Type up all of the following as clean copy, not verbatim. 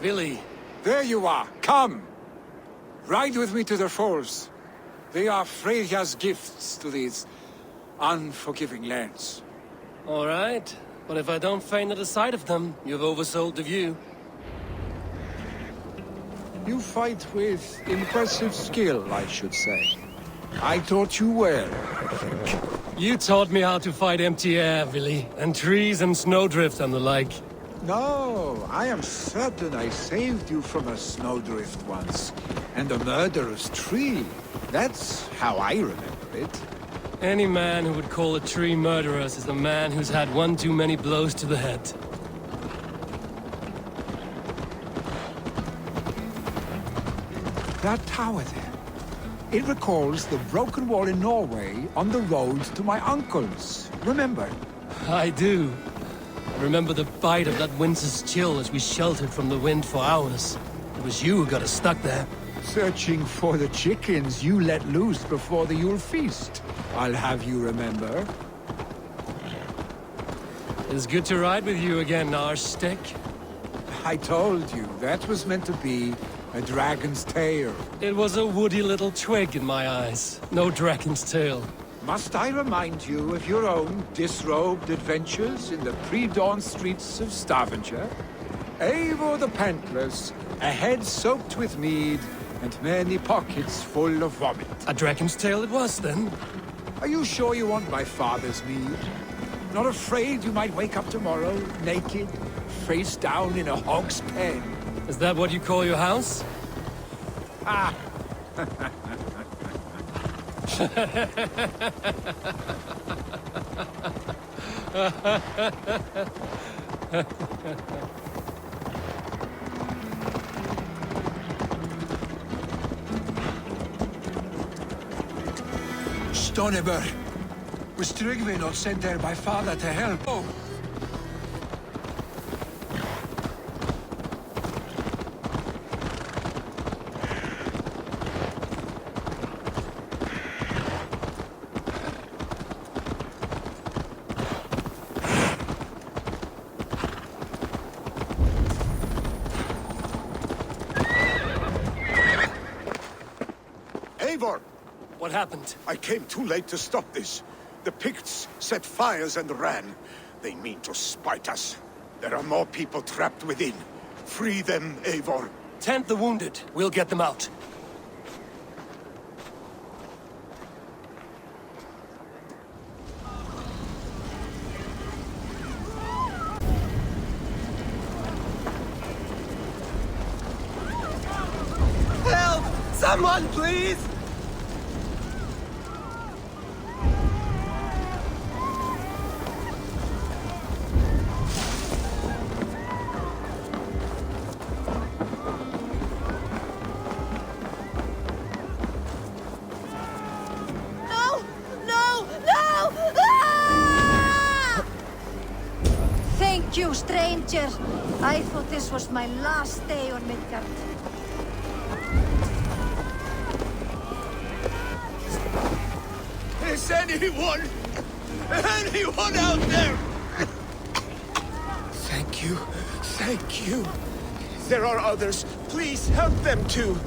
Billy. There you are. Come. Ride with me to the falls. They are Freya's gifts to these unforgiving lands. All right. But if I don't faint at the sight of them, you've oversold the view. You fight with impressive skill, I should say. I taught you well, I think. You taught me how to fight empty air, Billy. And trees and snowdrift and the like. No, I am certain I saved you from a snowdrift once. And a murderous tree. That's how I remember it. Any man who would call a tree murderous is a man who's had one too many blows to the head. That tower there. It recalls the broken wall in Norway on the road to my uncle's. Remember? I do. I remember the bite of that winter's chill as we sheltered from the wind for hours. It was you who got us stuck there. Searching for the chickens you let loose before the Yule feast. I'll have you remember. It's good to ride with you again, Arstick. I told you, that was meant to be a dragon's tail. It was a woody little twig in my eyes. No dragon's tail. Must I remind you of your own disrobed adventures in the pre-dawn streets of Stavanger? Eivor the Pantless, a head soaked with mead, and many pockets full of vomit. A dragon's tail it was, then? Are you sure you want my father's mead? Not afraid you might wake up tomorrow, naked, face down in a hog's pen? Is that what you call your house? Ah! Stoneber! Was Tryggvi not sent there by father to help? Oh! Eivor! What happened? I came too late to stop this. The Picts set fires and ran. They mean to spite us. There are more people trapped within. Free them, Eivor. Tend the wounded. We'll get them out. Help! Someone, please! Thank you, stranger. I thought this was my last day on Midgard. Is anyone out there? Thank you. Thank you. There are others. Please help them too.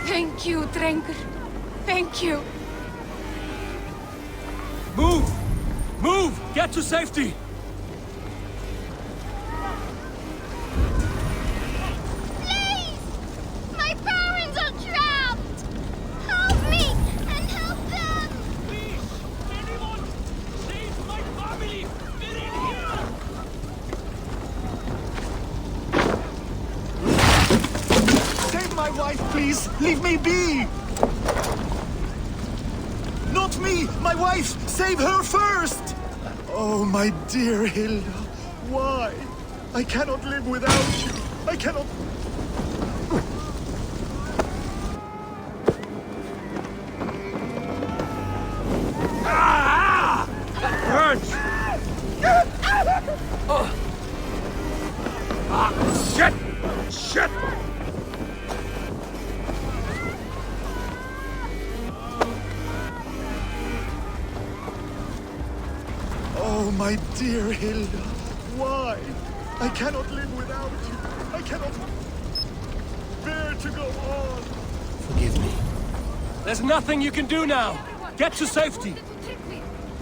Thank you, Drengur. Thank you. Move! Move! Get to safety! Please! My parents are trapped! Help me and help them! Please! Anyone! Save my family! They're in here! wife, please! Leave me be! Not me! My wife! Save her first! Oh, my dear Hilda. Why? I cannot live without you. I cannot... Hurts! Shit! Shit! Oh, my dear Hilda. Why? I cannot live without you. I cannot bear to go on. Forgive me. There's nothing you can do now. Get to safety.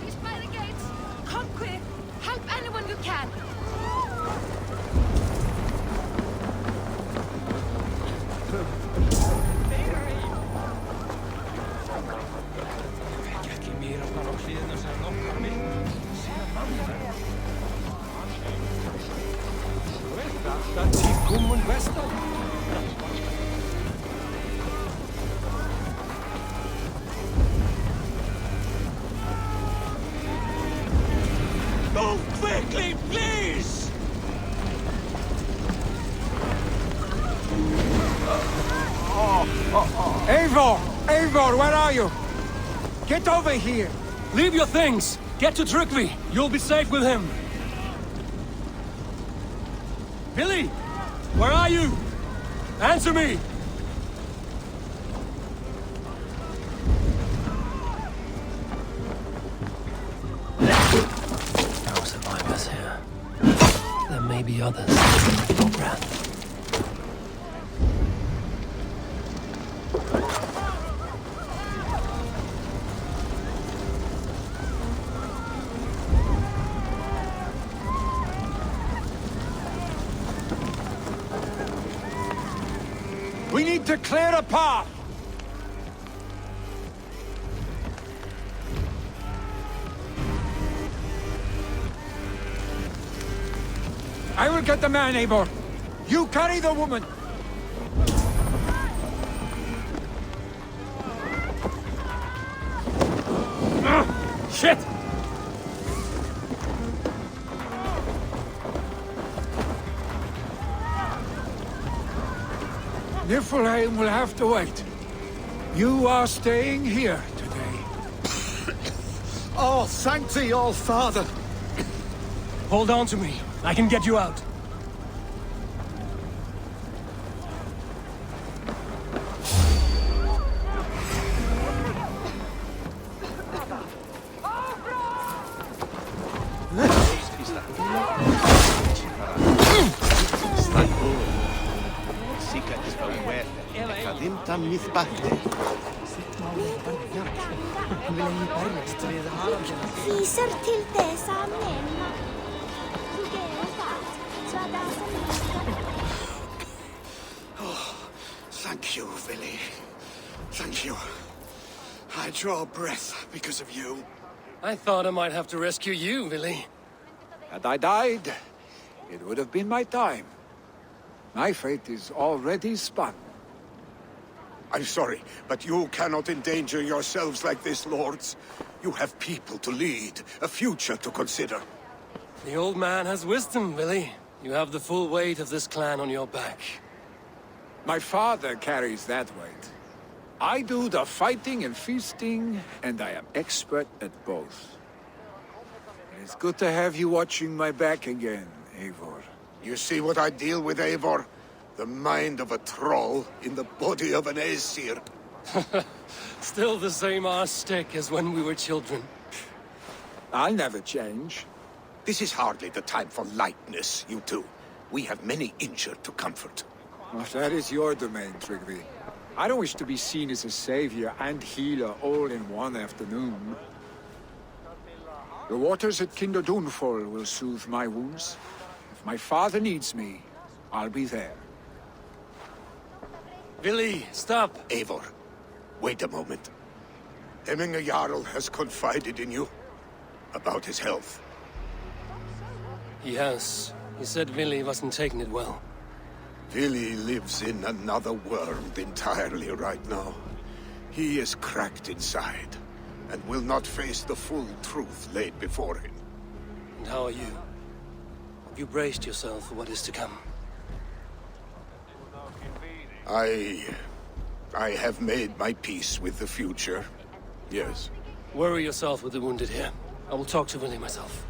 He's by the gates. Come quick. Help anyone you can. Move quickly, please! Eivor! Eivor, where are you? Get over here! Leave your things. Get to Tryggvi. You'll be safe with him. Billy! Where are you? Answer me! No survivors here. There may be others. Your breath. We need to clear a path! I will get the man, Eivor. You carry the woman. Shit! Niflheim will have to wait. You are staying here today. Oh, thank thee, all father. Hold on to me. I can get you out. Fiser till dess amen. Thank you, Vili. Thank you. I draw breath because of you. I thought I might have to rescue you, Billy. Had I died, it would have been my time. My fate is already spun. I'm sorry, but you cannot endanger yourselves like this, lords. You have people to lead, a future to consider. The old man has wisdom, Billy. You have the full weight of this clan on your back. My father carries that weight. I do the fighting and feasting, and I am expert at both. It's good to have you watching my back again, Eivor. You see what I deal with, Eivor? The mind of a troll in the body of an Aesir. Still the same arse stick as when we were children. I'll never change. This is hardly the time for lightness, you two. We have many injured to comfort. Well, that is your domain, Tryggvi. I don't wish to be seen as a savior and healer all in one afternoon. The waters at Kinderdunfol will soothe my wounds. If my father needs me, I'll be there. Billy, stop! Eivor, wait a moment. Hemminger Jarl has confided in you about his health. He has. He said Billy wasn't taking it well. Billy lives in another world entirely right now. He is cracked inside, and will not face the full truth laid before him. And how are you? Have you braced yourself for what is to come? I have made my peace with the future. Yes. Worry yourself with the wounded here. I will talk to Willie myself.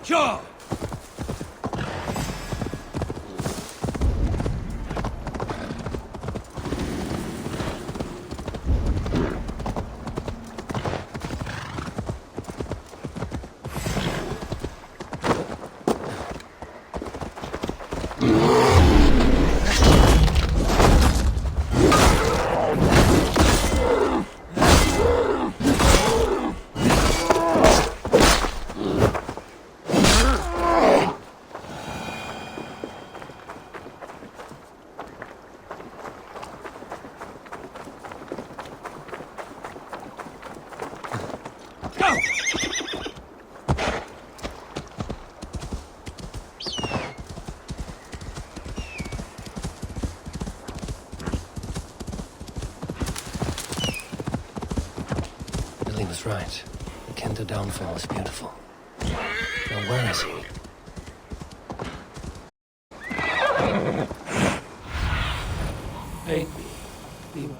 Sure! Billy was right. The Kenda downfall is beautiful. Now where is he? Hey, be my eye.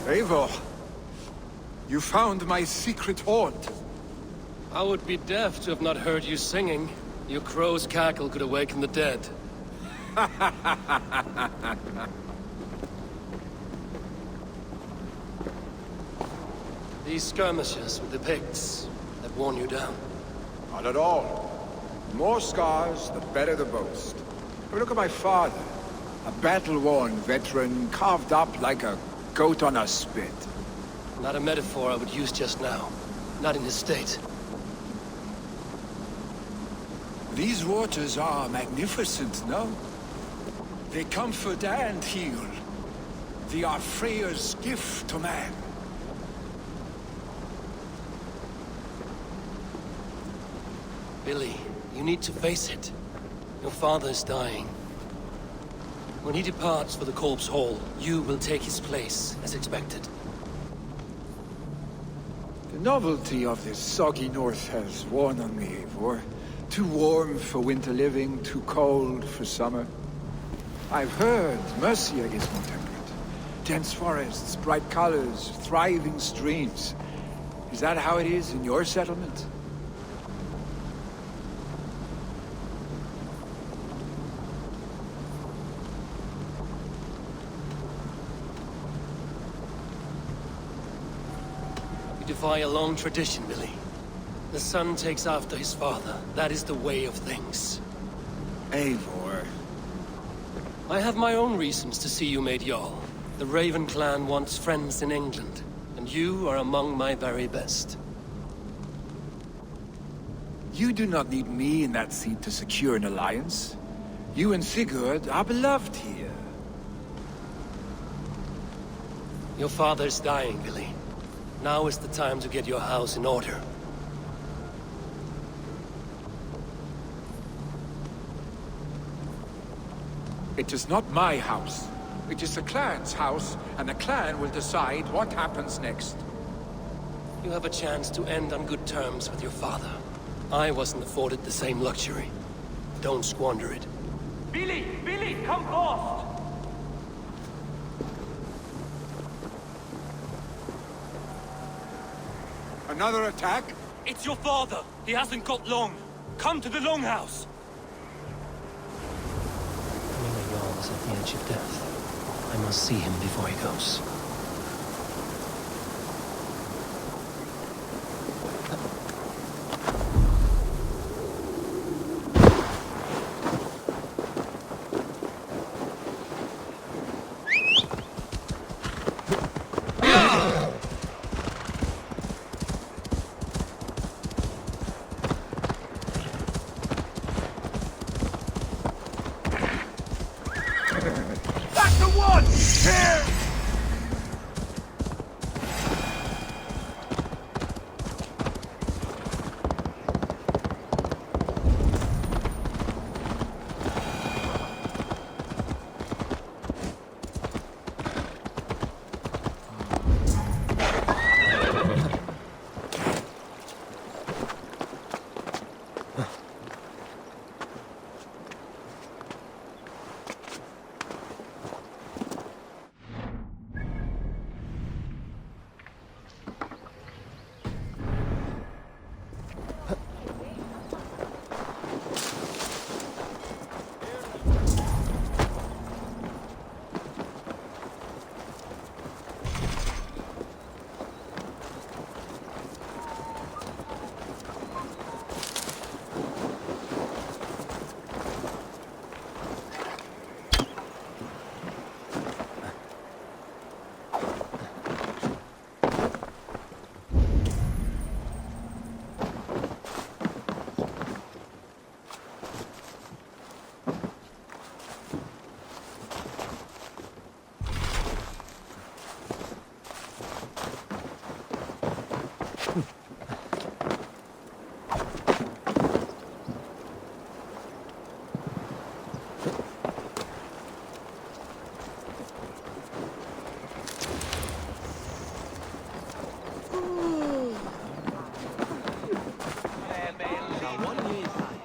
Eivor, you found my secret haunt. I would be deaf to have not heard you singing. Your crow's cackle could awaken the dead. These skirmishes with the pigs that worn you down. Not at all. The more scars, the better the boast. But look at my father. A battle-worn veteran, carved up like a goat on a spit. Not a metaphor I would use just now. Not in his state. These waters are magnificent, no? They comfort and heal. They are Freya's gift to man. Billy, you need to face it. Your father is dying. When he departs for the Corpse Hall, you will take his place, as expected. The novelty of this soggy north has worn on me, Eivor. Too warm for winter living, too cold for summer. I've heard Mercia is more temperate. Dense forests, bright colors, thriving streams. Is that how it is in your settlement? We defy a long tradition, Billy. The son takes after his father. That is the way of things. Eivor. I have my own reasons to see you made Jarl. The Raven clan wants friends in England, and you are among my very best. You do not need me in that seat to secure an alliance. You and Sigurd are beloved here. Your father is dying, Billy. Now is the time to get your house in order. It is not my house. It is the clan's house, and the clan will decide what happens next. You have a chance to end on good terms with your father. I wasn't afforded the same luxury. Don't squander it. Billy! Billy, come fast! Another attack? It's your father! He hasn't got long! Come to the Longhouse! Coming Jarl is at the edge of death. I must see him before he goes. That's the one! Here!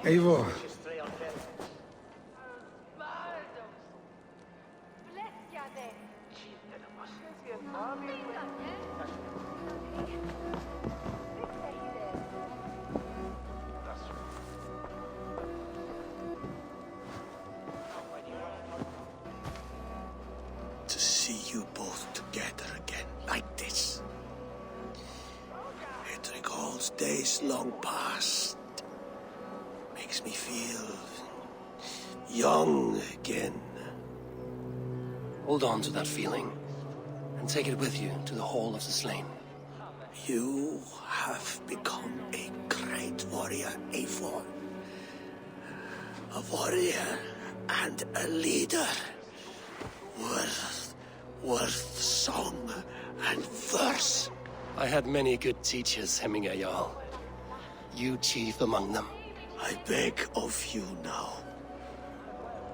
Eivor. To see you both together again like this. It recalls days long past. Makes me feel young again. Hold on to that feeling, and take it with you to the Hall of the Slain. You have become a great warrior, Eivor. A warrior and a leader. Worth song and verse. I had many good teachers, Hemminger Jarl. You chief among them. I beg of you now,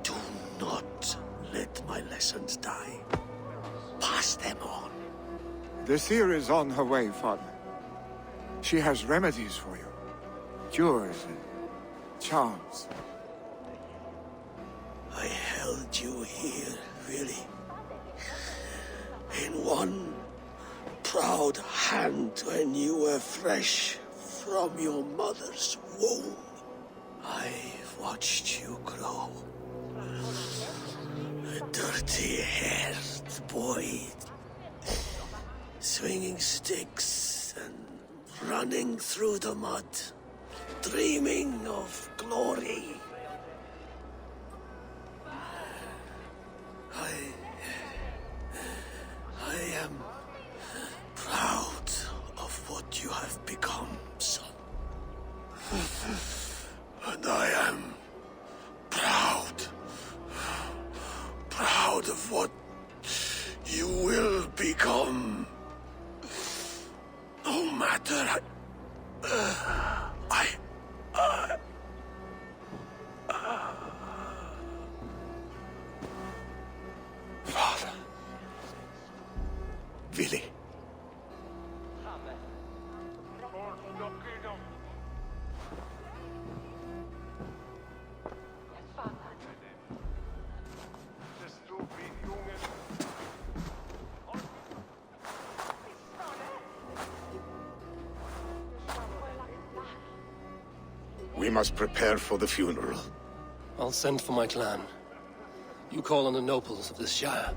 do not let lessons die. Pass them on. The seer is on her way, Father. She has remedies for you. Cures and charms. I held you here, really. In one proud hand when you were fresh from your mother's womb. I've watched you grow. A dirty-haired boy, swinging sticks and running through the mud, dreaming of glory. I am proud of what you have become, son. And I am proud of what you will become. No matter. Father. Willy. We must prepare for the funeral. I'll send for my clan. You call on the nobles of this shire.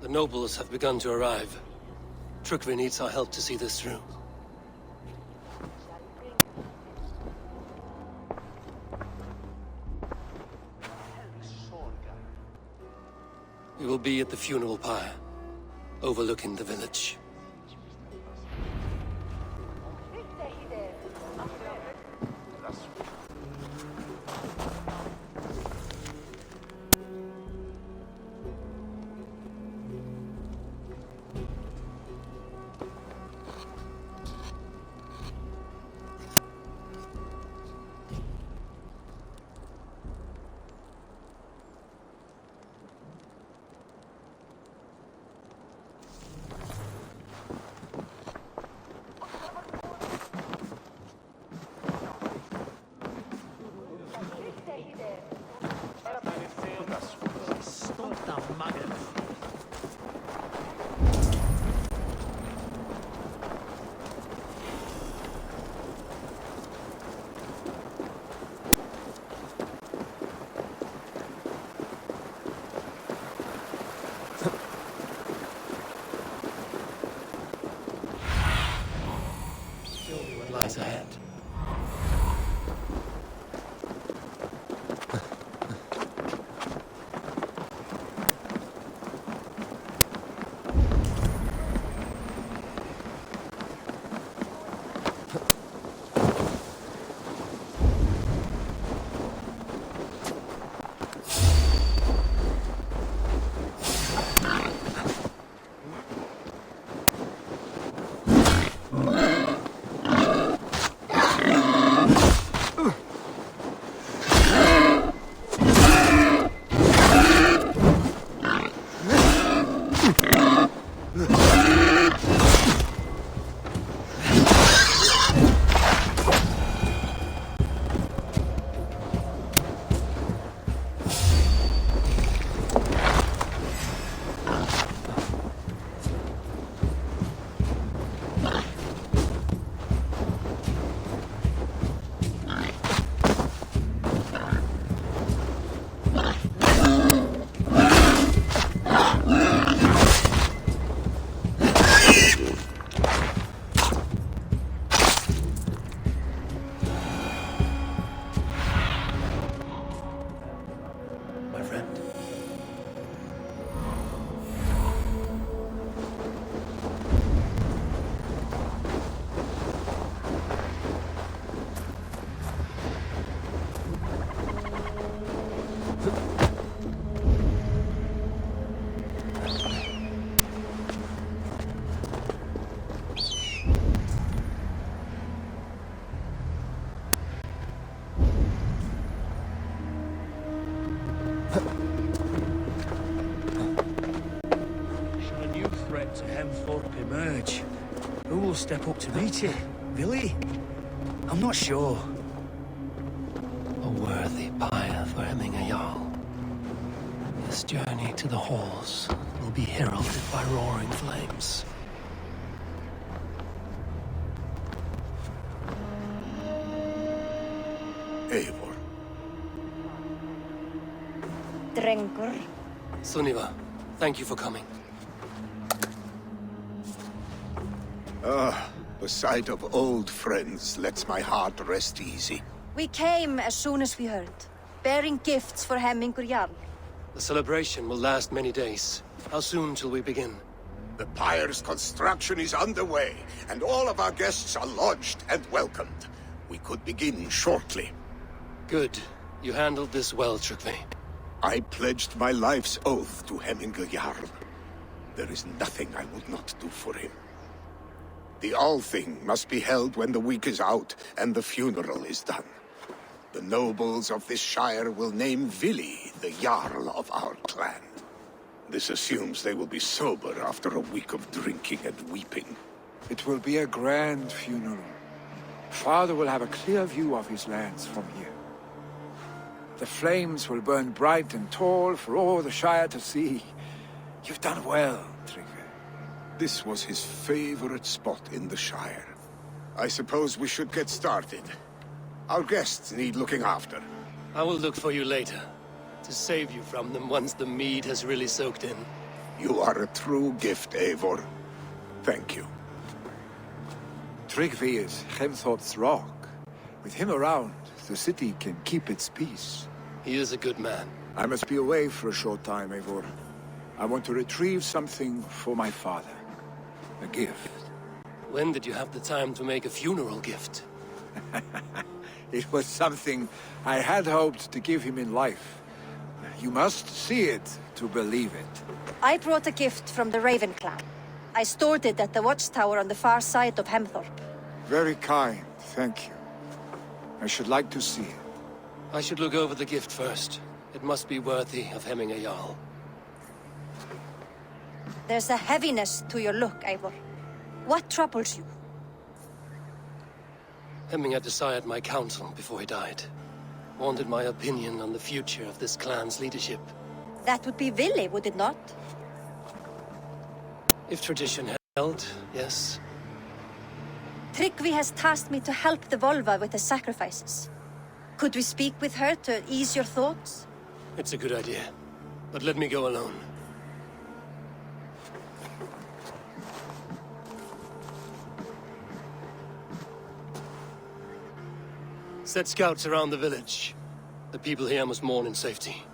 The nobles have begun to arrive. Trukvi needs our help to see this through. We will be at the funeral pyre, overlooking the village. Lies ahead. step up to meet you, Billy? I'm not sure. A worthy pyre for hemming a Jarl. His journey to the halls will be heralded by roaring flames. Eivor. Drengur. Sunniva, thank you for coming. The sight of old friends lets my heart rest easy. We came as soon as we heard, bearing gifts for Hemmingur Jarl. The celebration will last many days. How soon till we begin? The pyre's construction is underway, and all of our guests are lodged and welcomed. We could begin shortly. Good. You handled this well, Tryggvi. I pledged my life's oath to Hemmingur Jarl. There is nothing I would not do for him. The Althing must be held when the week is out and the funeral is done. The nobles of this shire will name Vili the Jarl of our clan. This assumes they will be sober after a week of drinking and weeping. It will be a grand funeral. Father will have a clear view of his lands from here. The flames will burn bright and tall for all the Shire to see. You've done well, Tryggvi. This was his favorite spot in the Shire. I suppose we should get started. Our guests need looking after. I will look for you later, to save you from them once the mead has really soaked in. You are a true gift, Eivor. Thank you. Tryggvi is Hemthorp's rock. With him around, the city can keep its peace. He is a good man. I must be away for a short time, Eivor. I want to retrieve something for my father. A gift. When did you have the time to make a funeral gift? It was something I had hoped to give him in life. You must see it to believe it. I brought a gift from the Raven clan. I stored it at the watchtower on the far side of Hemthorp. Very kind, thank you. I should like to see it. I should look over the gift first. It must be worthy of hemming a Jarl. There's a heaviness to your look, Eivor. What troubles you? Hemming had desired my counsel before he died. Wanted my opinion on the future of this clan's leadership. That would be Vili, would it not? If tradition held, yes. Tryggvi has tasked me to help the Volva with the sacrifices. Could we speak with her to ease your thoughts? It's a good idea. But let me go alone. Set scouts around the village. The people here must mourn in safety.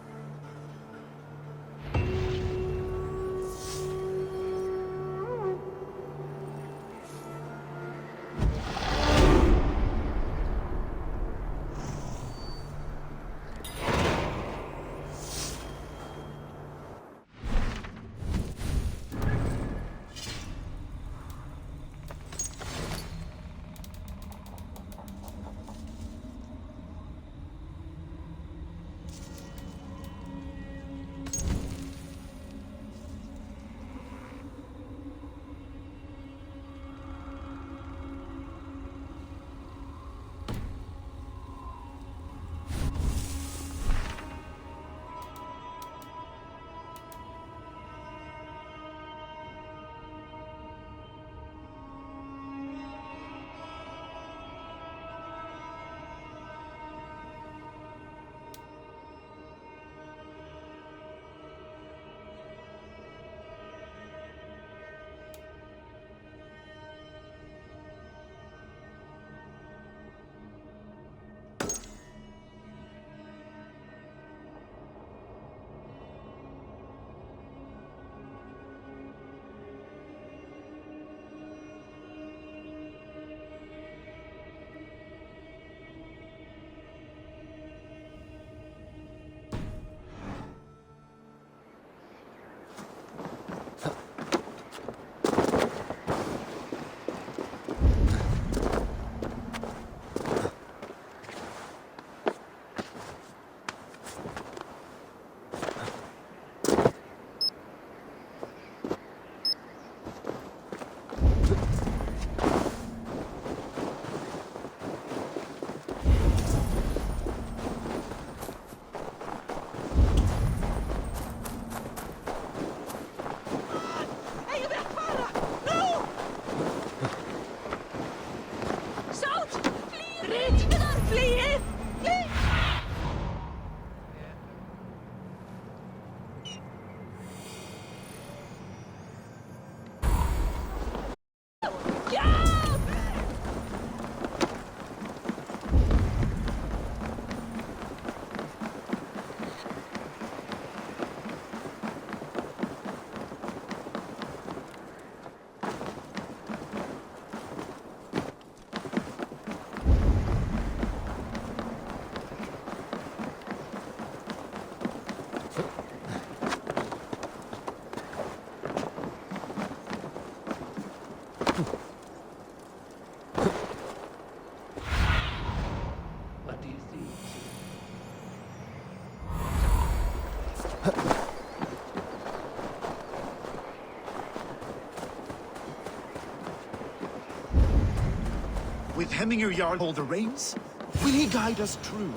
With Hemminger Jarl hold the reins, will he guide us true?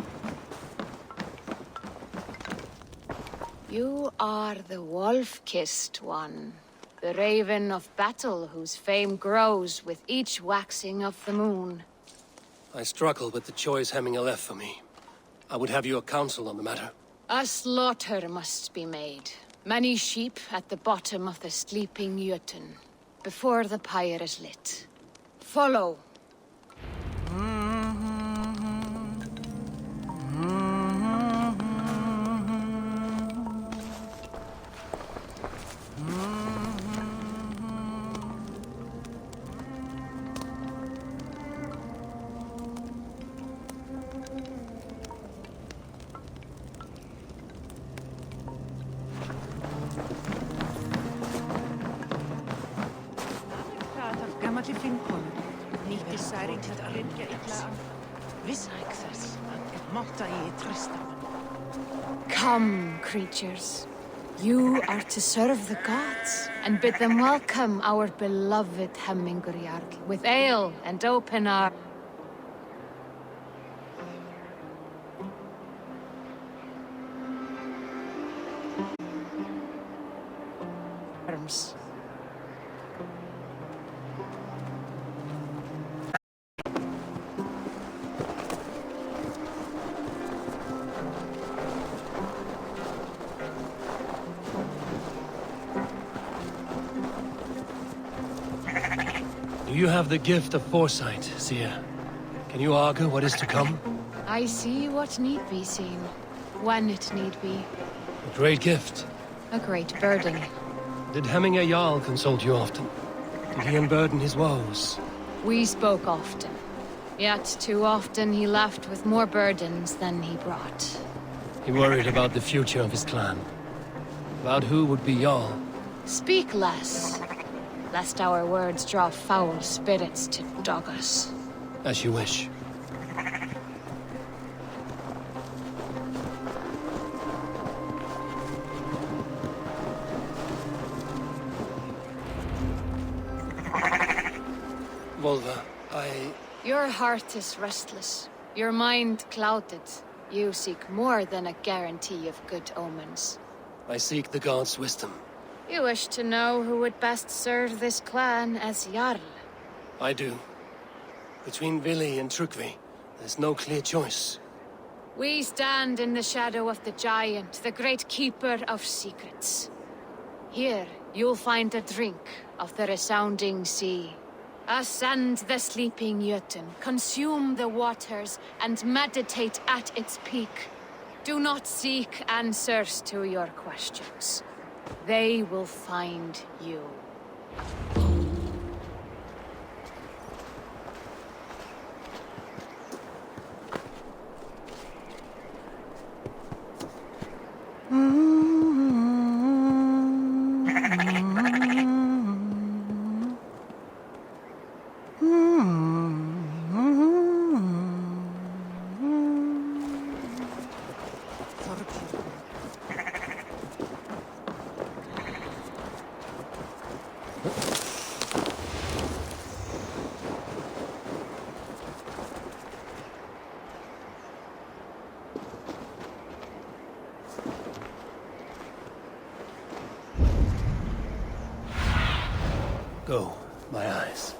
You are the wolf-kissed one. The raven of battle whose fame grows with each waxing of the moon. I struggle with the choice Hemminger left for me. I would have your counsel on the matter. A slaughter must be made. Many sheep at the bottom of the sleeping Jötun, before the pyre is lit. Follow. Gamalli finnkonur nýtti særing til að rifja illa vissæk þess að mátta ég treysta honum. Come, creatures. You are to serve the gods, and bid them welcome our beloved Hemminger Jarl with ale and open arms. Do you have the gift of foresight, seer? Can you argue what is to come? I see what need be seen, when it need be. A great gift. A great burden. Did Hemminger Jarl consult you often? Did he unburden his woes? We spoke often. Yet too often he left with more burdens than he brought. He worried about the future of his clan. About who would be Jarl. Speak less, lest our words draw foul spirits to dog us. As you wish. Volva, Your heart is restless, your mind clouded. You seek more than a guarantee of good omens. I seek the gods' wisdom. You wish to know who would best serve this clan as Jarl. I do. Between Vili and Trukvi, there's no clear choice. We stand in the shadow of the giant, the great keeper of secrets. Here, you'll find a drink of the resounding sea. Ascend the sleeping Jötun, consume the waters, and meditate at its peak. Do not seek answers to your questions. They will find you. Go, my eyes.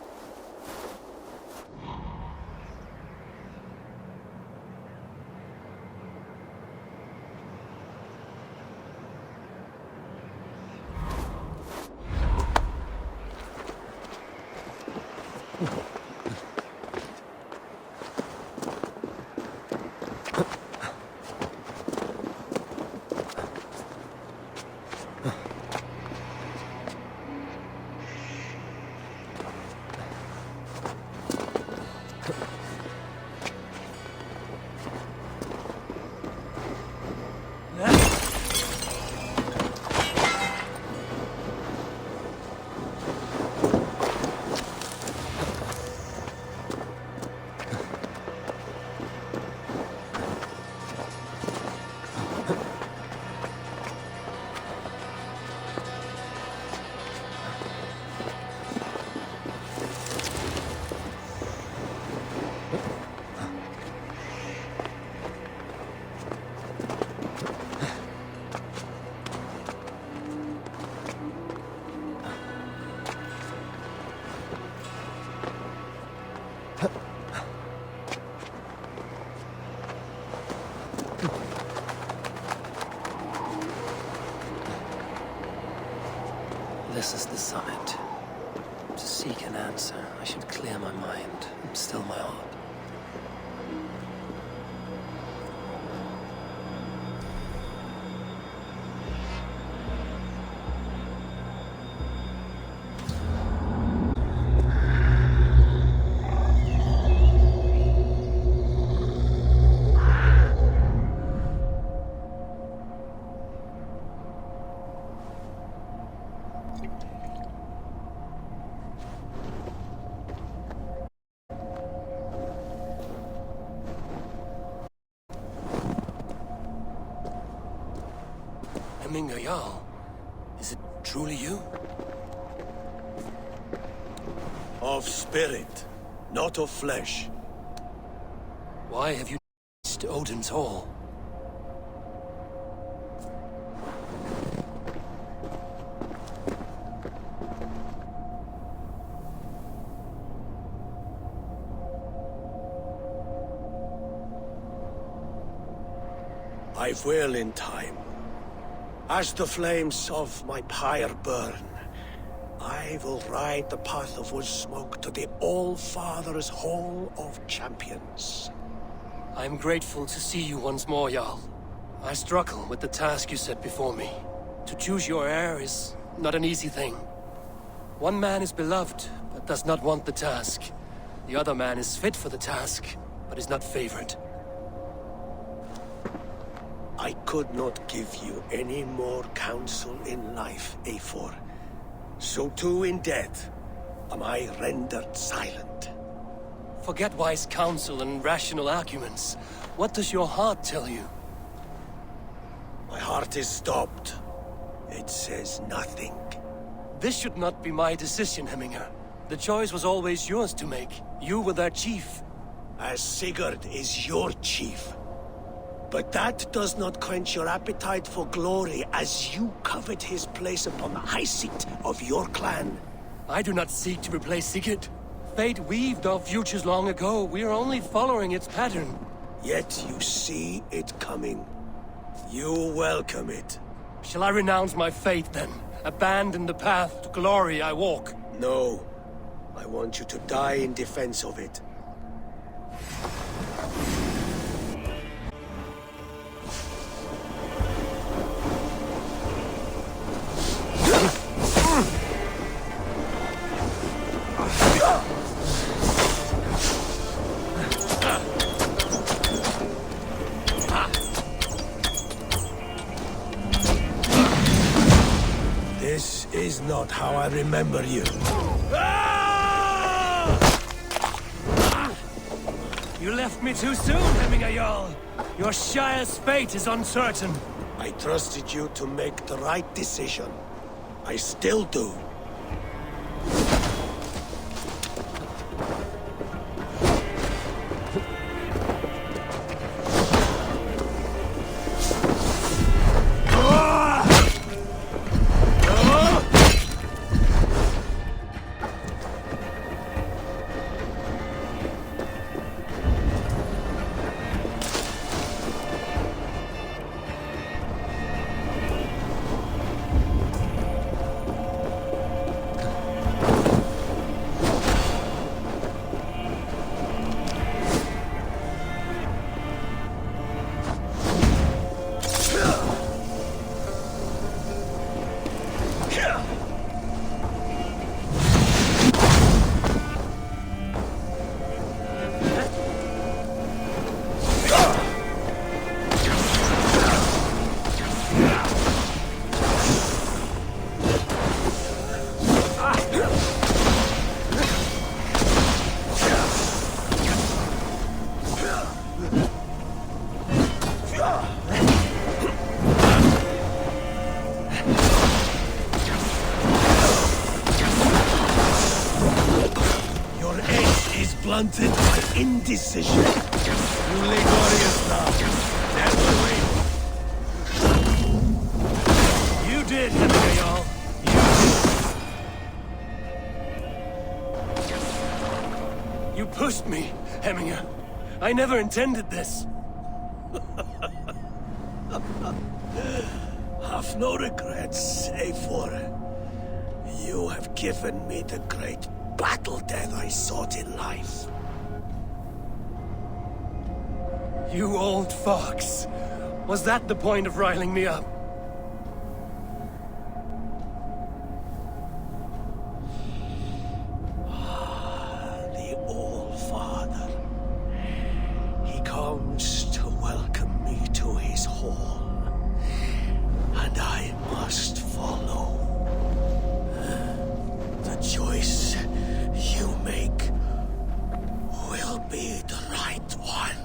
this is the summit. To seek an answer, I should clear my mind and still my heart. Jarl, is it truly you? Of spirit, not of flesh. Why have you reached Odin's Hall? I will in time. As the flames of my pyre burn, I will ride the path of wood smoke to the All-Father's Hall of Champions. I am grateful to see you once more, Jarl. I struggle with the task you set before me. To choose your heir is not an easy thing. One man is beloved, but does not want the task. The other man is fit for the task, but is not favored. I could not give you any more counsel in life, Eivor. So too in death am I rendered silent. Forget wise counsel and rational arguments. What does your heart tell you? My heart is stopped. It says nothing. This should not be my decision, Hemminger. The choice was always yours to make. You were their chief. As Sigurd is your chief. But that does not quench your appetite for glory as you covet his place upon the high seat of your clan. I do not seek to replace Sigurd. Fate weaved our futures long ago. We are only following its pattern. Yet you see it coming. You welcome it. Shall I renounce my faith then? Abandon the path to glory I walk? No. I want you to die in defense of it. This is not how I remember you. You left me too soon, Hemminger Jarl. Your Shire's fate is uncertain. I trusted you to make the right decision. I still do. Blunted by indecision. You lay glorious now. Never win. You did, Hemminger Jarl. You did. You pushed me, Hemminger. I never intended this. Have no regrets, Eivor. You have given me the great battle death I sought in life. You old fox! Was that the point of riling me up? The All-Father. He comes to welcome me to his hall, and I must follow. The choice you make will be the right one.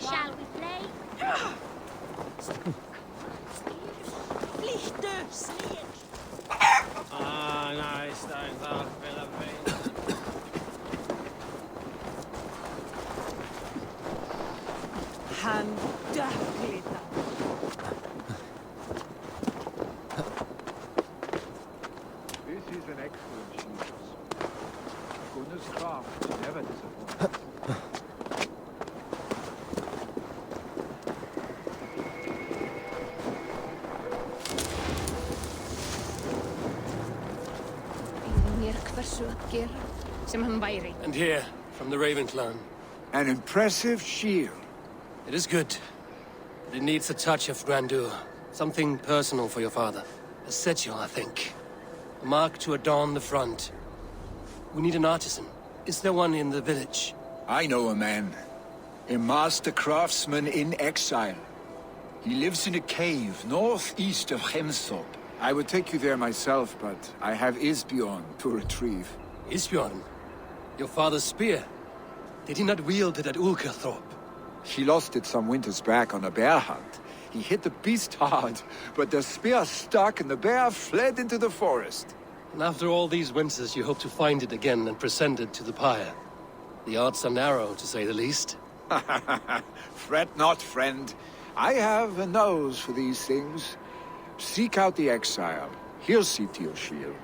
Shall we play? Han dödliga. This is an excellent shield. Gunnar's craft never disappoints. And here, from the Raven clan. An impressive shield. It is good, but it needs a touch of grandeur. Something personal for your father. A sigil, I think. A mark to adorn the front. We need an artisan. Is there one in the village? I know a man. A master craftsman in exile. He lives in a cave northeast of Hemthorpe. I would take you there myself, but I have Isbjorn to retrieve. Isbjorn? Your father's spear? Did he not wield it at Ulkerthorpe? He lost it some winters back on a bear hunt. He hit the beast hard, but the spear stuck and the bear fled into the forest. And after all these winters, you hope to find it again and present it to the pyre. The odds are narrow, to say the least. Fret not, friend. I have a nose for these things. Seek out the exile. He'll see to your shield.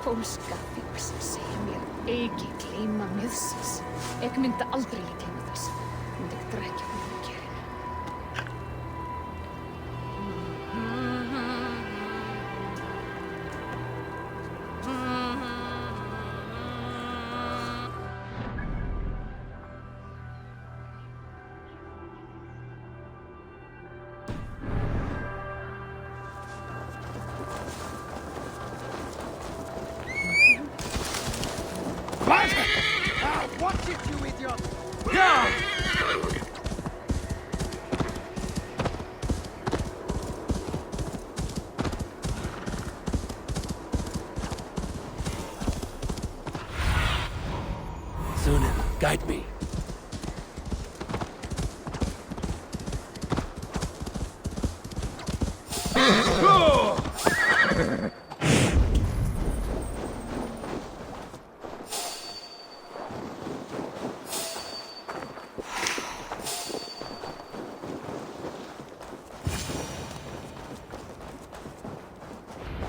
Pólska fík sem segja mér ekki gleyma miðsins. Ég myndi aldrei gleyma þess. Myndi ekki drekja fyrir gerinu. Watch it, you idiot! Yeah! Sunan, guide me.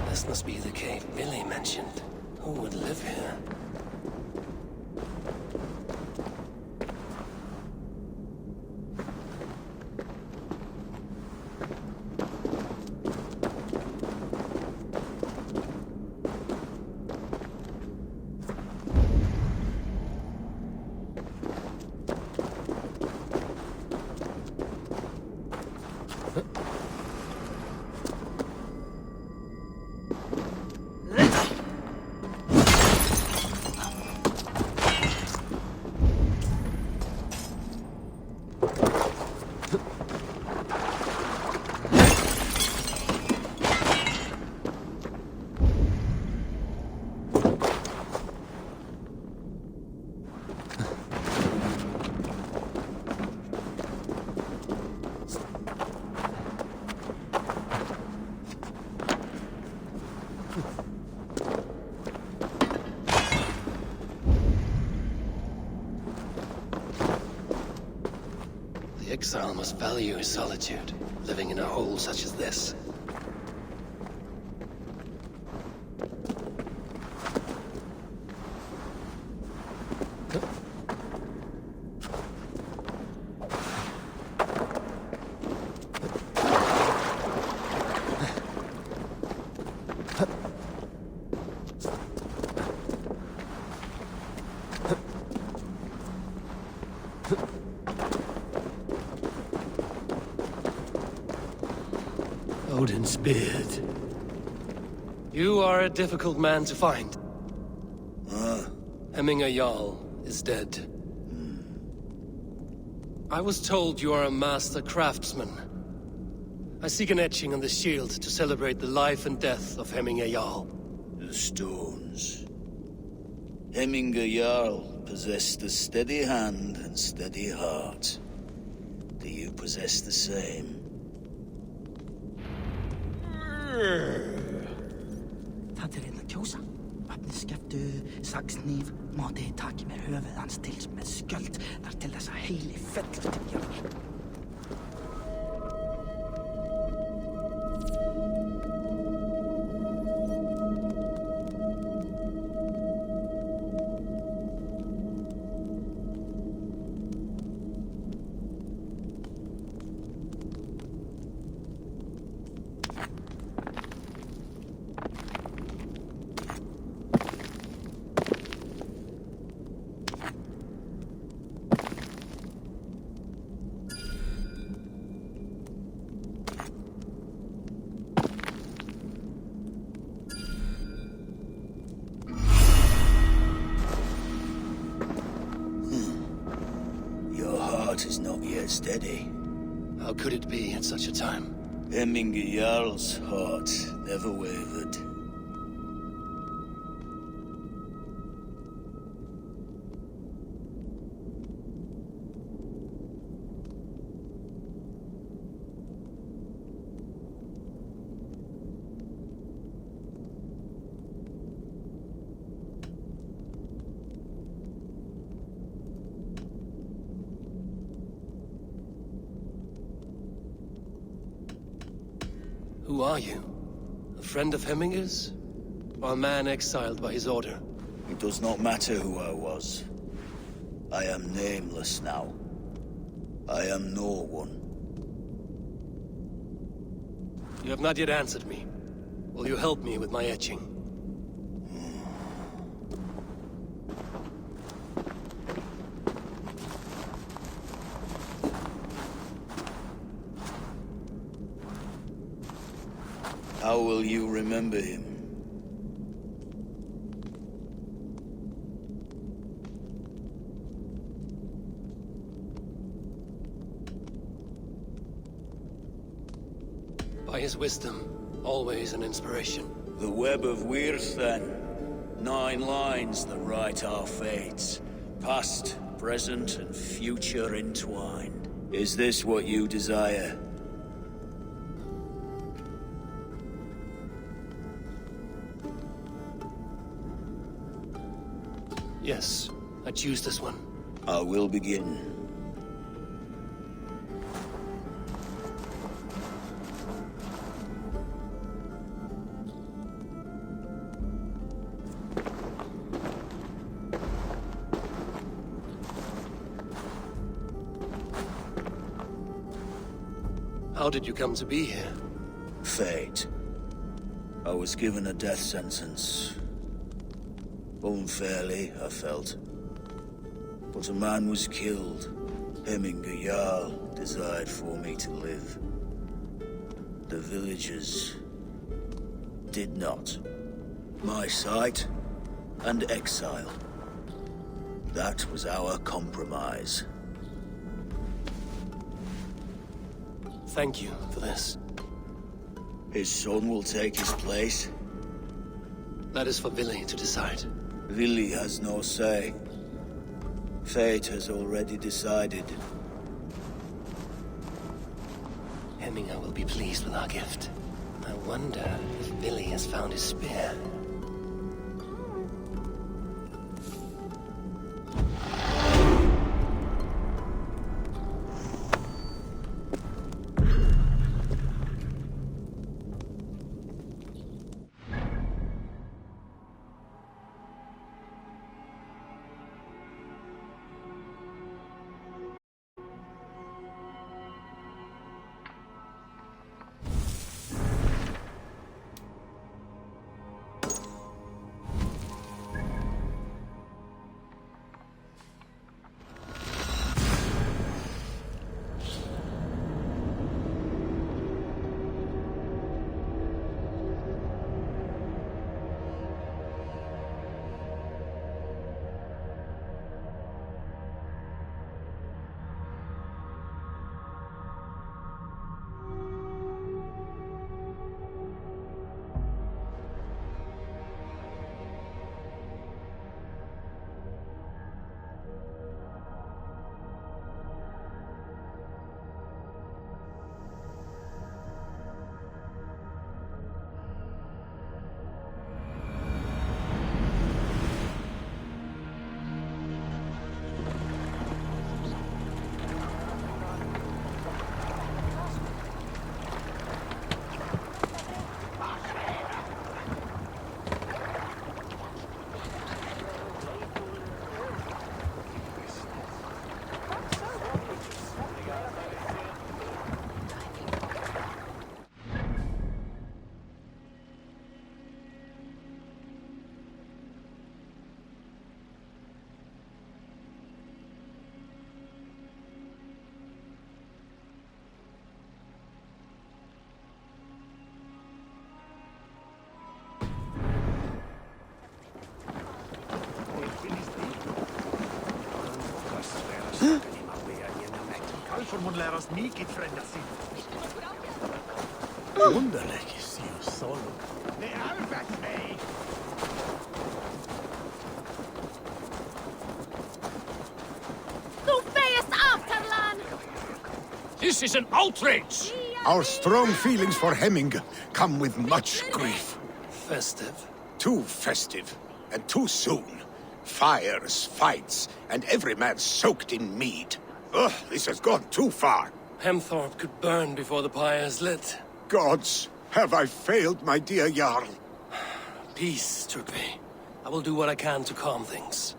This must be the cave Billy mentioned. Who would live here? The exile must value his solitude, living in a hole such as this. Odin's beard. You are a difficult man to find. Hemminger Jarl is dead. I was told you are a master craftsman. I seek an etching on the shield to celebrate the life and death of Hemminger Jarl. The stones. Hemminger Jarl possessed a steady hand and steady heart. Do you possess the same? Það er einn að kjósa. Vapnið skeftu, saxnýf, mátti taki mér höfuð hans til með skjöld þar til þess að heili fellur til jarðar. Is not yet steady. How could it be at such a time? Hemminger Jarl's heart never wavered. Who are you? A friend of Hemminger's? A man exiled by his order. It does not matter who I was. I am nameless now. I am no one. You have not yet answered me. Will you help me with my etching? How will you remember him? By his wisdom, always an inspiration. The web of Wirth, then. 9 lines that write our fates. Past, present, and future entwined. Is this what you desire? Yes, I choose this one. I will begin. How did you come to be here? Fate. I was given a death sentence. Unfairly, I felt. But a man was killed. Hemminger Jarl desired for me to live. The villagers did not. My sight and exile. That was our compromise. Thank you for this. His son will take his place. That is for Billy to decide. Billy has no say. Fate has already decided. Hemminger will be pleased with our gift. I wonder if Billy has found his spear. Kalfur mun lära oss mycket frända sin. Wunderlich ist sie solo. Det är värt mig! Du fejest av, Tavlan! This is an outrage! Our strong feelings for Hemminger come with much grief. Festive. Too festive, and too soon. Fires, fights, and every man soaked in mead. Ugh, this has gone too far. Hemthorpe could burn before the pyre is lit. Gods, have I failed my dear Jarl? peace, Tryggvi. I will do what I can to calm things.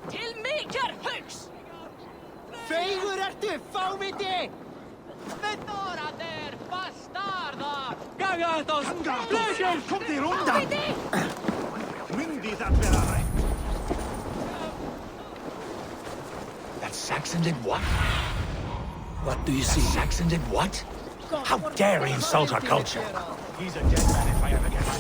Til mikjar hugs! Feigur ertu, fáviti! Meddora der bastarda! Gagatos! Blöger! Kom þér undan! Myndi það vera rætt? That Saxon did what? What do you see? Saxon did what? How dare he insult our culture? He's a dead man if I ever get my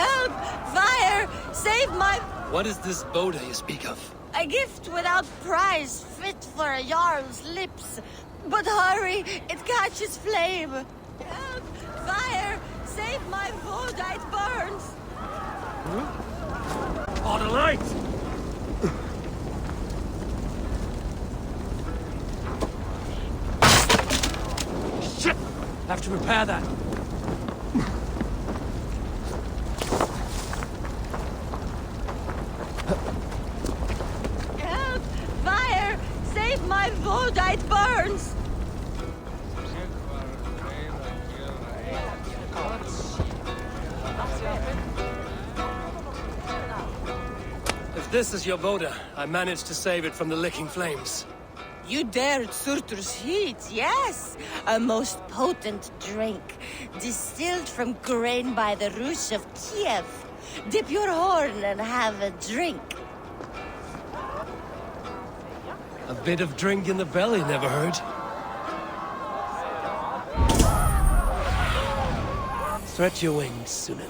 Help! Fire! Save my... What is this Boda you speak of? A gift without price, fit for a Jarl's lips. But hurry, it catches flame. Help! Fire! Save my wood, it burns! On the light! Shit! Have to repair that. Help! Fire! Save my wood, it burns! If this is your Boda, I managed to save it from the licking flames. You dared Surtur's heat, yes! A most potent drink, distilled from grain by the Rus of Kiev. Dip your horn and have a drink. A bit of drink in the belly never hurt. Stretch your wings, Sunan.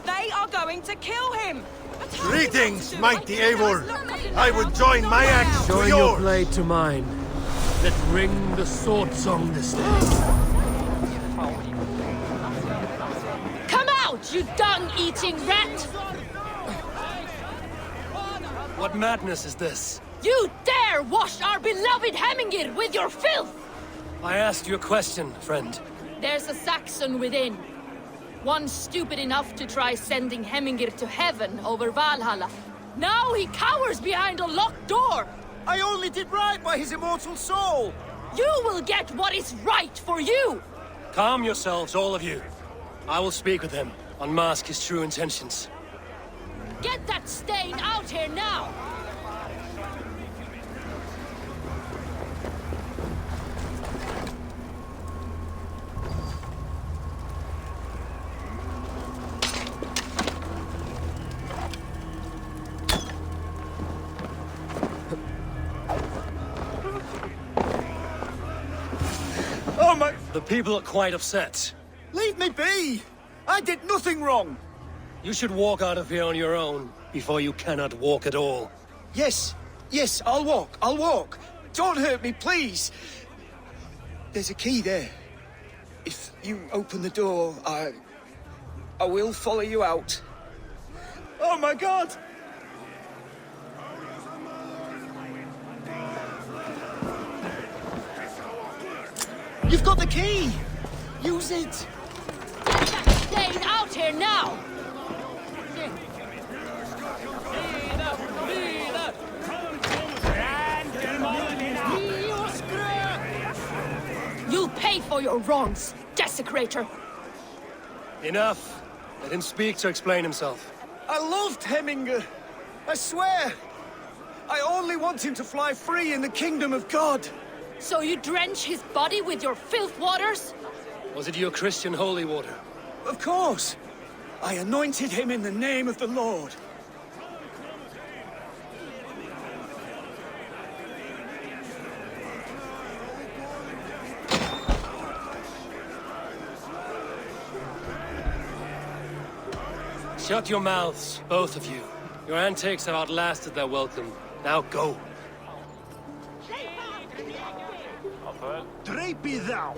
They are going to kill him! Greetings, mighty Eivor! I would join my axe to Join your yours! blade to mine. Let ring the sword song this day. Come out, you dung-eating rat! What madness is this? You dare wash our beloved Hemingir with your filth! I asked you a question, friend. There's a Saxon within. One stupid enough to try sending Hemingir to heaven over Valhalla. Now he cowers behind a locked door! I only did right by his immortal soul! You will get what is right for you! Calm yourselves, all of you. I will speak with him, unmask his true intentions. Get that stain out here now! Oh my... The people are quite upset. Leave me be! I did nothing wrong! You should walk out of here on your own, before you cannot walk at all. Yes, I'll walk. Don't hurt me, please! There's a key there. If you open the door, I will follow you out. Oh my god! You've got the key! Use it! Get that stain out here now! You'll pay for your wrongs, desecrator! Enough. Let him speak to explain himself. I loved Hemingr. I swear. I only want him to fly free in the kingdom of God. So you drench his body with your filth waters? Was it your Christian holy water? Of course. I anointed him in the name of the Lord. Shut your mouths, both of you. Your antics have outlasted their welcome. Now go. Drapey thou!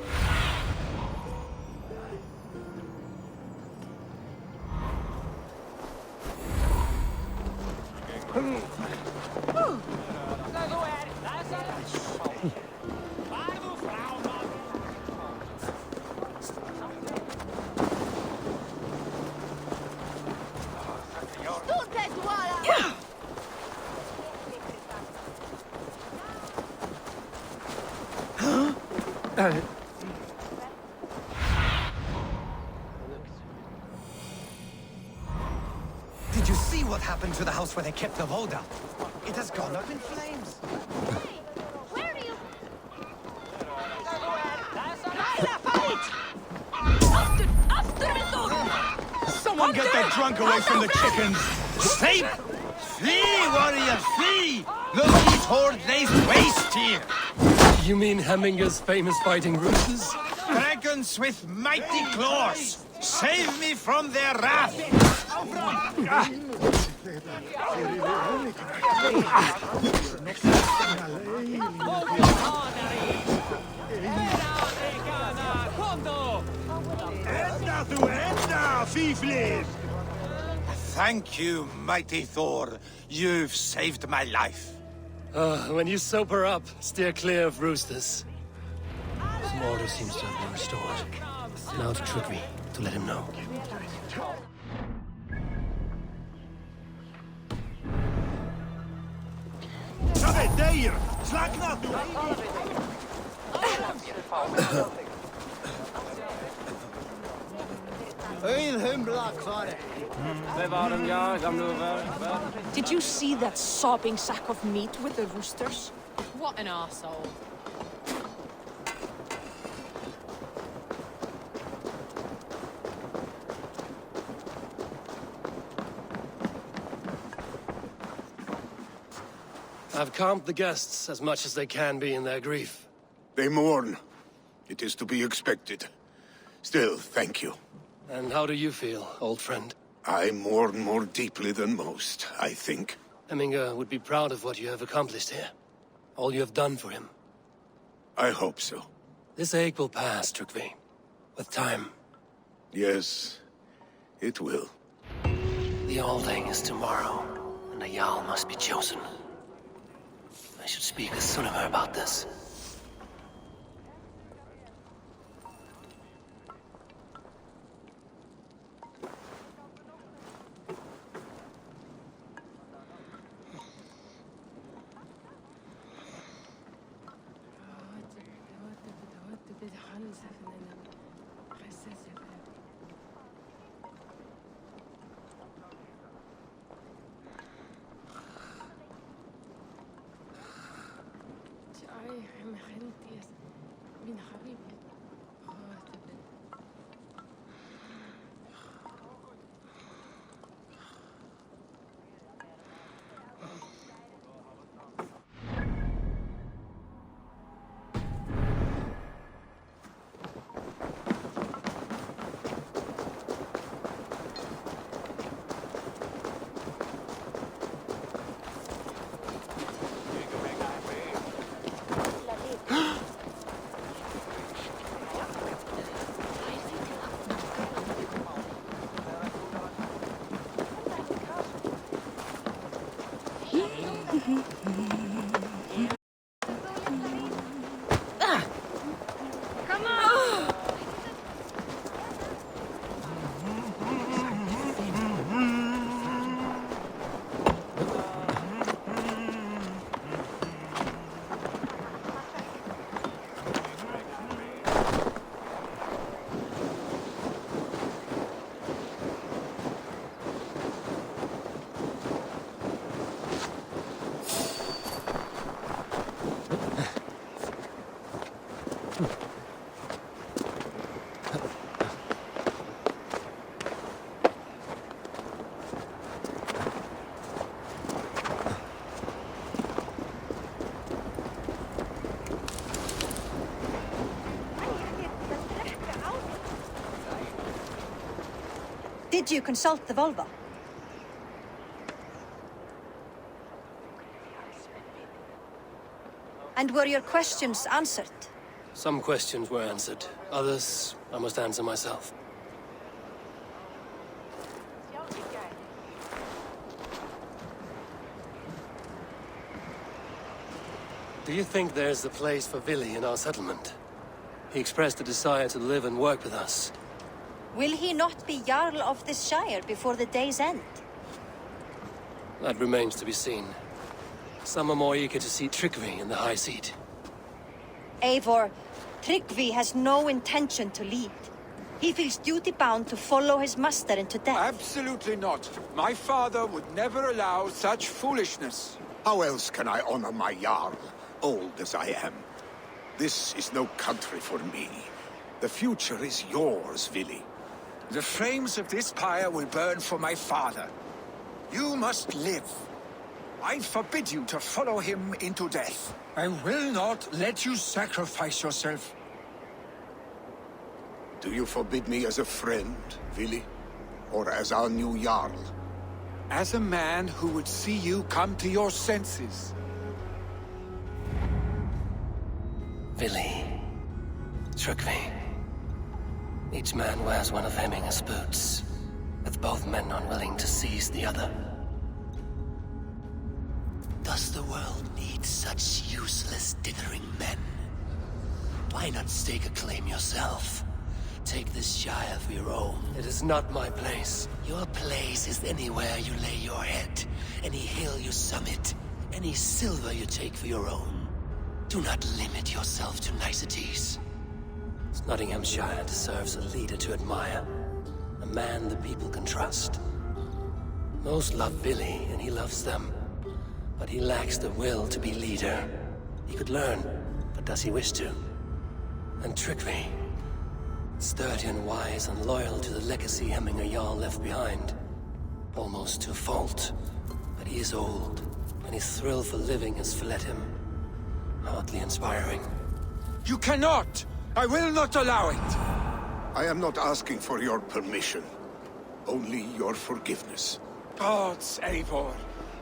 Did you see what happened to the house where they kept the Volga? It has gone up in flames. Where are you? Someone get that drunk away from the chickens! Sleep! Flee, warrior, flee! Look, these horde lays waste here! You mean Hemminger's famous fighting roosters? Dragons with mighty claws! Save me from their wrath! Thank you, mighty Thor. You've saved my life. When you sober up, steer clear of roosters. Some order seems to have been restored. Now to Trygve, to let him know. Did you see that sobbing sack of meat with the roosters? What an arsehole. I've calmed the guests as much as they can be in their grief. They mourn. It is to be expected. Still, thank you. And how do you feel, old friend? I mourn more deeply than most, I think. Hemminger would be proud of what you have accomplished here. All you have done for him. I hope so. This ache will pass, Trygve. With time. Yes, it will. The Alding is tomorrow, and a Jarl must be chosen. I should speak with Sunnema about this. Did you consult the Volva? And were your questions answered? Some questions were answered. Others, I must answer myself. Do you think there's a place for Vili in our settlement? He expressed a desire to live and work with us. Will he not be Jarl of this shire before the day's end? That remains to be seen. Some are more eager to see Tryggvi in the high seat. Eivor, Tryggvi has no intention to lead. He feels duty-bound to follow his master into death. Absolutely not. My father would never allow such foolishness. How else can I honor my Jarl, old as I am? This is no country for me. The future is yours, Vili. The flames of this pyre will burn for my father. You must live. I forbid you to follow him into death. I will not let you sacrifice yourself. Do you forbid me as a friend, Vili? Or as our new Jarl? As a man who would see you come to your senses. Vili. Tryggvi. Each man wears one of Hemminger's boots, with both men unwilling to seize the other. Does the world need such useless, dithering men? Why not stake a claim yourself? Take this shire for your own. It is not my place. Your place is anywhere you lay your head, any hill you summit, any silver you take for your own. Do not limit yourself to niceties. Nottinghamshire deserves a leader to admire. A man the people can trust. Most love Vili, and he loves them. But he lacks the will to be leader. He could learn, but does he wish to? And Tryggvi. Sturdy and wise and loyal to the legacy Hemminger Jarl left behind. Almost to a fault. But he is old, and his thrill for living has fled him. Hardly inspiring. You cannot! I will not allow it! I am not asking for your permission. Only your forgiveness. Gods, Eivor,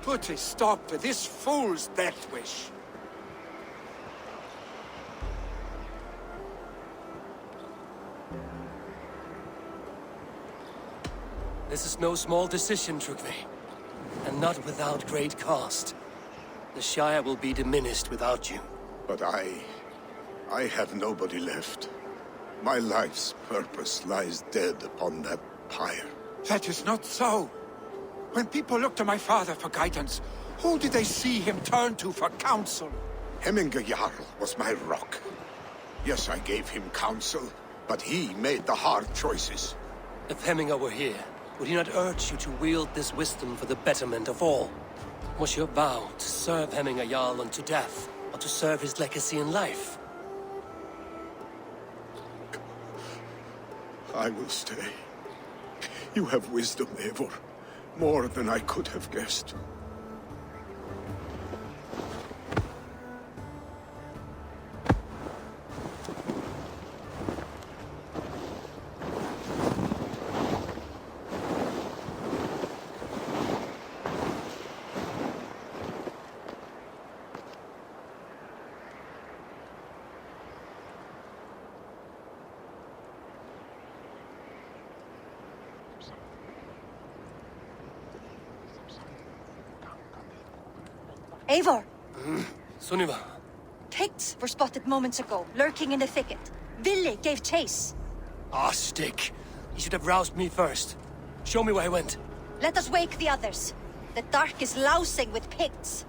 put a stop to this fool's death wish. This is no small decision, Tryggvi. And not without great cost. The Shire will be diminished without you. But I have nobody left. My life's purpose lies dead upon that pyre. That is not so. When people look to my father for guidance, who did they see him turn to for counsel? Hemminger Jarl was my rock. Yes, I gave him counsel, but he made the hard choices. If Hemminger were here, would he not urge you to wield this wisdom for the betterment of all? Was your vow to serve Hemminger Jarl unto death, or to serve his legacy in life? I will stay. You have wisdom, Eivor. More than I could have guessed. Eivor! Sunniva. Picts were spotted moments ago, lurking in the thicket. Vili gave chase. Ah, stick. He should have roused me first. Show me where he went. Let us wake the others. The dark is lousing with Picts.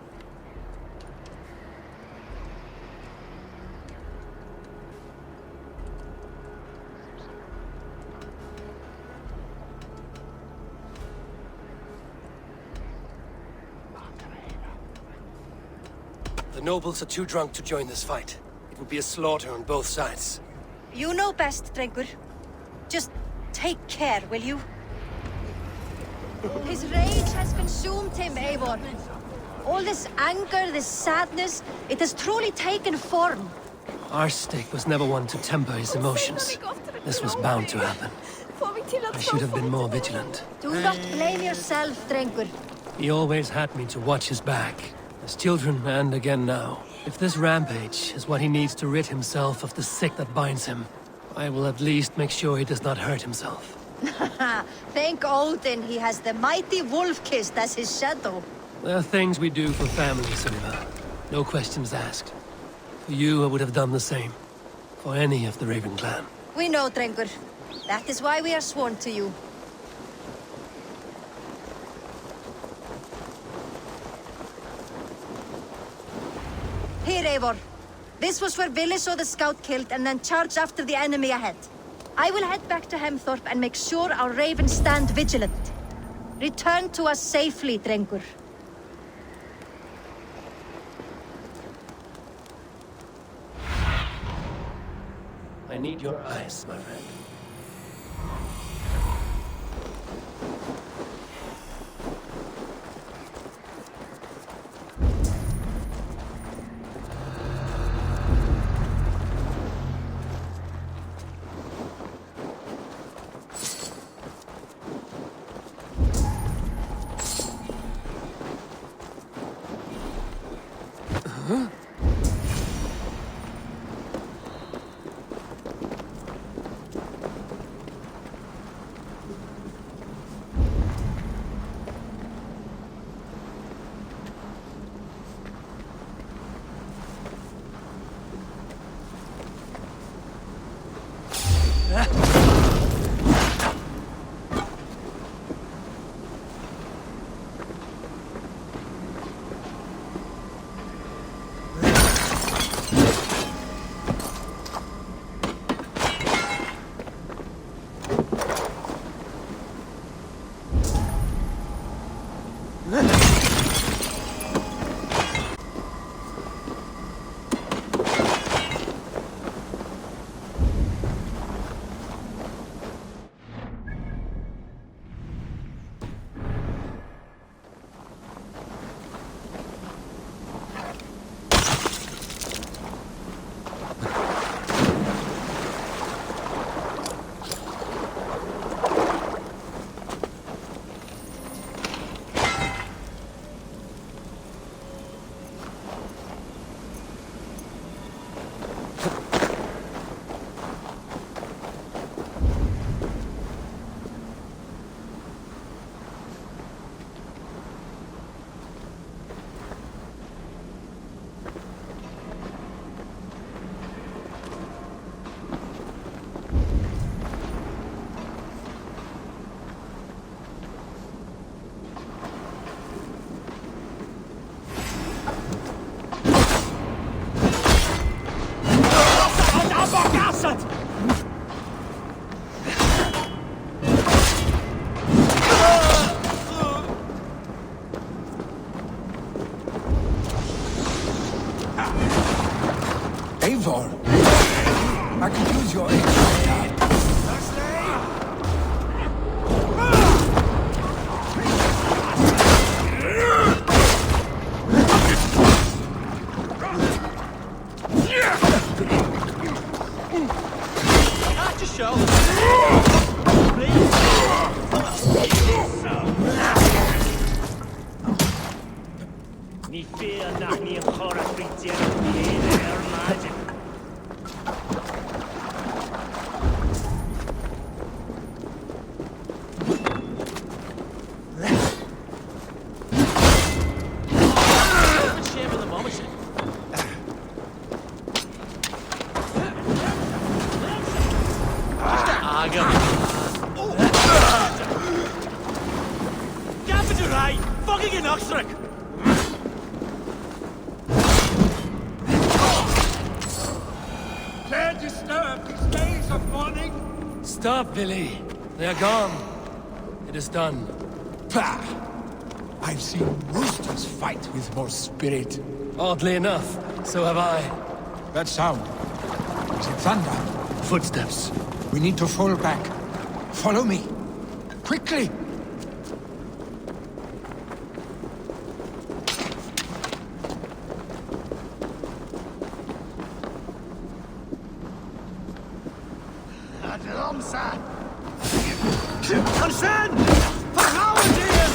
The nobles are too drunk to join this fight. It would be a slaughter on both sides. You know best, Drengur. Just take care, will you? His rage has consumed him, Eivor. All this anger, this sadness, it has truly taken form. Arstic was never one to temper his emotions. This was bound to happen. I should have been more vigilant. Do not blame yourself, Drengur. He always had me to watch his back. As children, and again now. If this rampage is what he needs to rid himself of the sick that binds him, I will at least make sure he does not hurt himself. Thank Odin he has the mighty Wolf-Kissed as his shadow. There are things we do for family, Sunniva. No questions asked. For you, I would have done the same. For any of the Raven clan. We know, Drengur. That is why we are sworn to you. Here, Eivor. This was where Vili saw the scout killed and then charged after the enemy ahead. I will head back to Hemthorpe and make sure our ravens stand vigilant. Return to us safely, Drengur. I need your eyes, my friend. Eivor, I could use your aid. Can't disturb these days of mourning. Stop, Vili. They are gone. It is done. Pah! I've seen roosters fight with more spirit. Oddly enough, so have I. That sound. Is it thunder? Footsteps. We need to fall back. Follow me. Quickly! Consent! Vertrauen dir!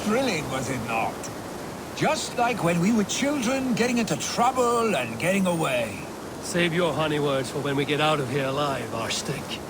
Thrilling, was it not? Just like when we were children, getting into trouble and getting away. Save your honey words for when we get out of here alive, Arstick.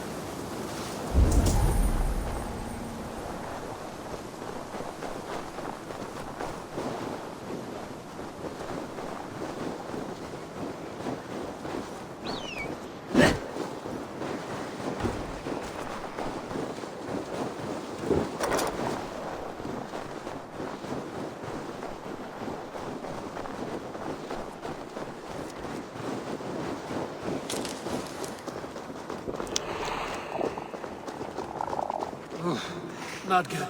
Not good.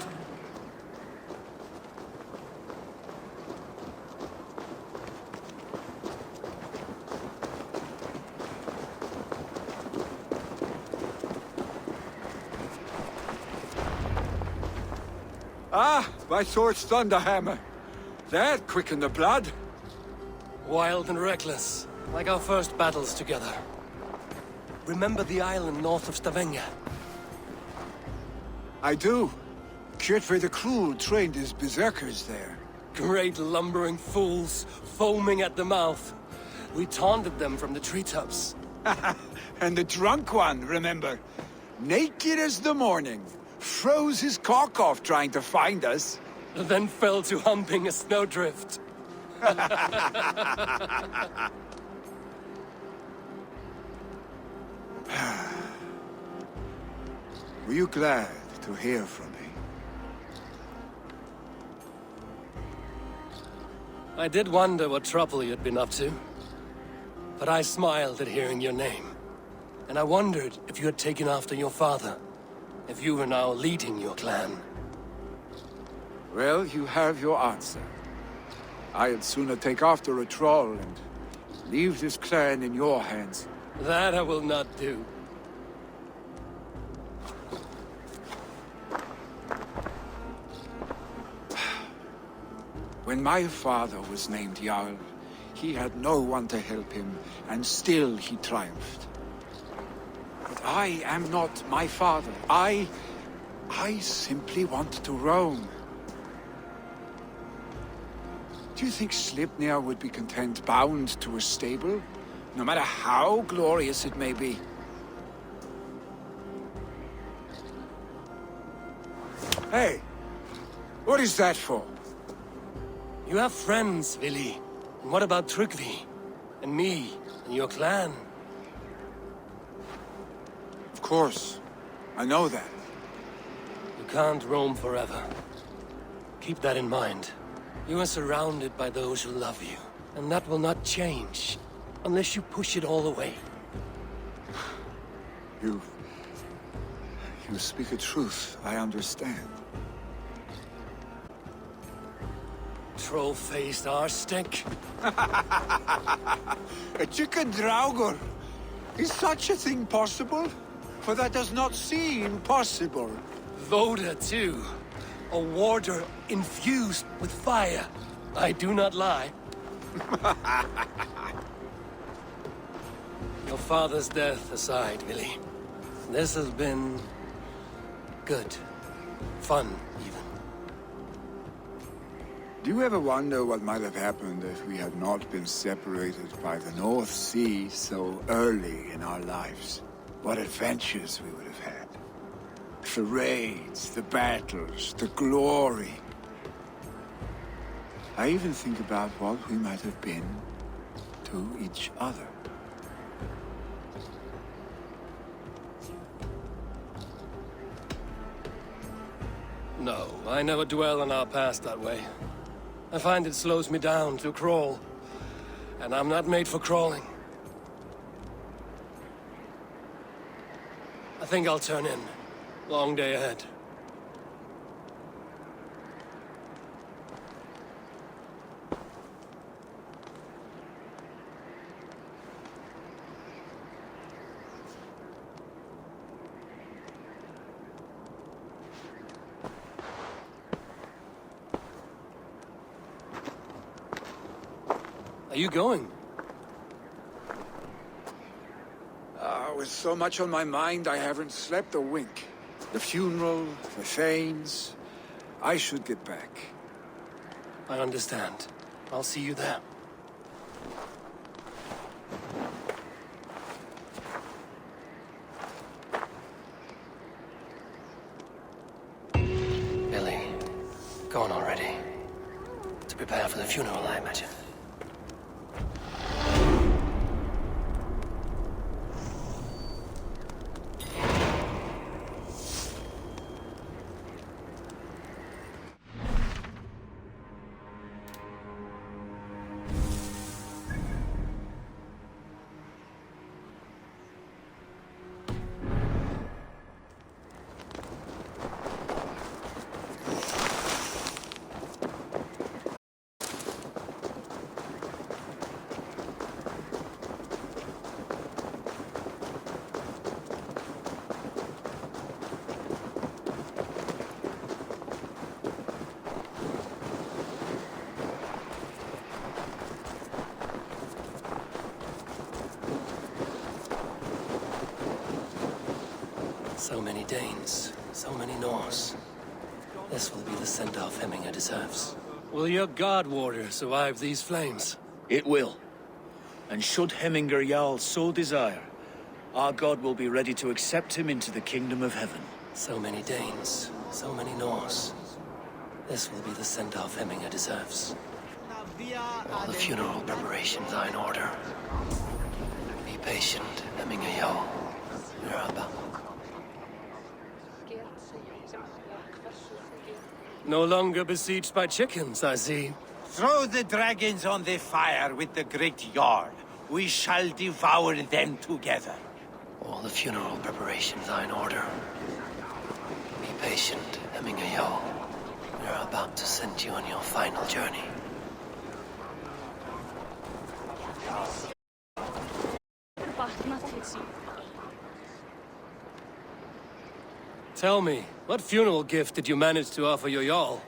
Ah, my sword's thunderhammer. That quickened the blood. Wild and reckless, like our first battles together. Remember the island north of Stavanger? I do. Kjotve the Cruel trained his berserkers there. Great lumbering fools, foaming at the mouth. We taunted them from the treetops. And the drunk one, remember? Naked as the morning. Froze his cock off trying to find us. Then fell to humping a snowdrift. Were you glad to hear from me? I did wonder what trouble you'd been up to. But I smiled at hearing your name. And I wondered if you had taken after your father. If you were now leading your clan. Well, you have your answer. I'd sooner take after a troll and leave this clan in your hands. That I will not do. When my father was named Jarl, he had no one to help him, and still he triumphed. But I am not my father. I simply want to roam. Do you think Sleipnir would be content bound to a stable? No matter how glorious it may be? Hey! What is that for? You have friends, Vili. And what about Tryggvi? And me? And your clan? Of course. I know that. You can't roam forever. Keep that in mind. You are surrounded by those who love you. And that will not change. Unless you push it all away. You speak a truth. I understand. Troll-faced Arstick. A chicken Draugr. Is such a thing possible? For that does not seem possible. Voda, too. A warder infused with fire. I do not lie. Your father's death aside, Vili. This has been... good. Fun, even. Do you ever wonder what might have happened if we had not been separated by the North Sea so early in our lives? What adventures we would have had. The raids, the battles, the glory. I even think about what we might have been to each other. No, I never dwell on our past that way. I find it slows me down to crawl. And I'm not made for crawling. think I'll turn in. Long day ahead. Are you going? With so much on my mind, I haven't slept a wink. The funeral, the Thanes. I should get back. I understand. I'll see you there. Billy, gone already. To prepare for the funeral, I imagine. So many Danes, so many Norse. This will be the send-off Hemminger deserves. Will your guard warrior survive these flames? It will. And should Hemminger Jarl so desire, our god will be ready to accept him into the kingdom of heaven. So many Danes, so many Norse. This will be the send-off Hemminger deserves. All the funeral preparations are in order. Be patient, Hemminger Jarl. We're about. No longer besieged by chickens, I see. Throw the dragons on the fire with the great Jarl. We shall devour them together. All the funeral preparations are in order. Be patient, Hemminger Jarl. We're about to send you on your final journey. Tell me, what funeral gift did you manage to offer your Jarl?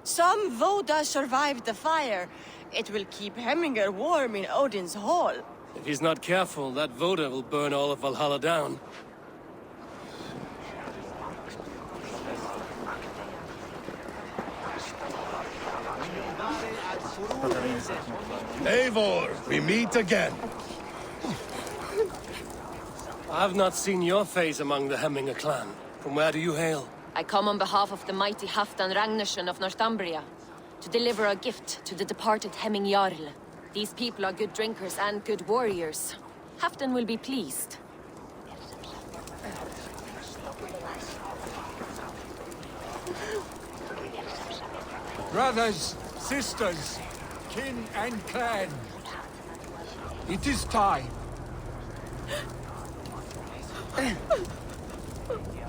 Some Voda survived the fire. It will keep Hemminger warm in Odin's hall. If he's not careful, that Voda will burn all of Valhalla down. Eivor, we meet again. I've not seen your face among the Hemminger clan. From where do you hail? I come on behalf of the mighty Halfdan Ragnarsson of Northumbria to deliver a gift to the departed Hemming Jarl. These people are good drinkers and good warriors. Halfdan will be pleased. Brothers, sisters, kin and clan. It is time.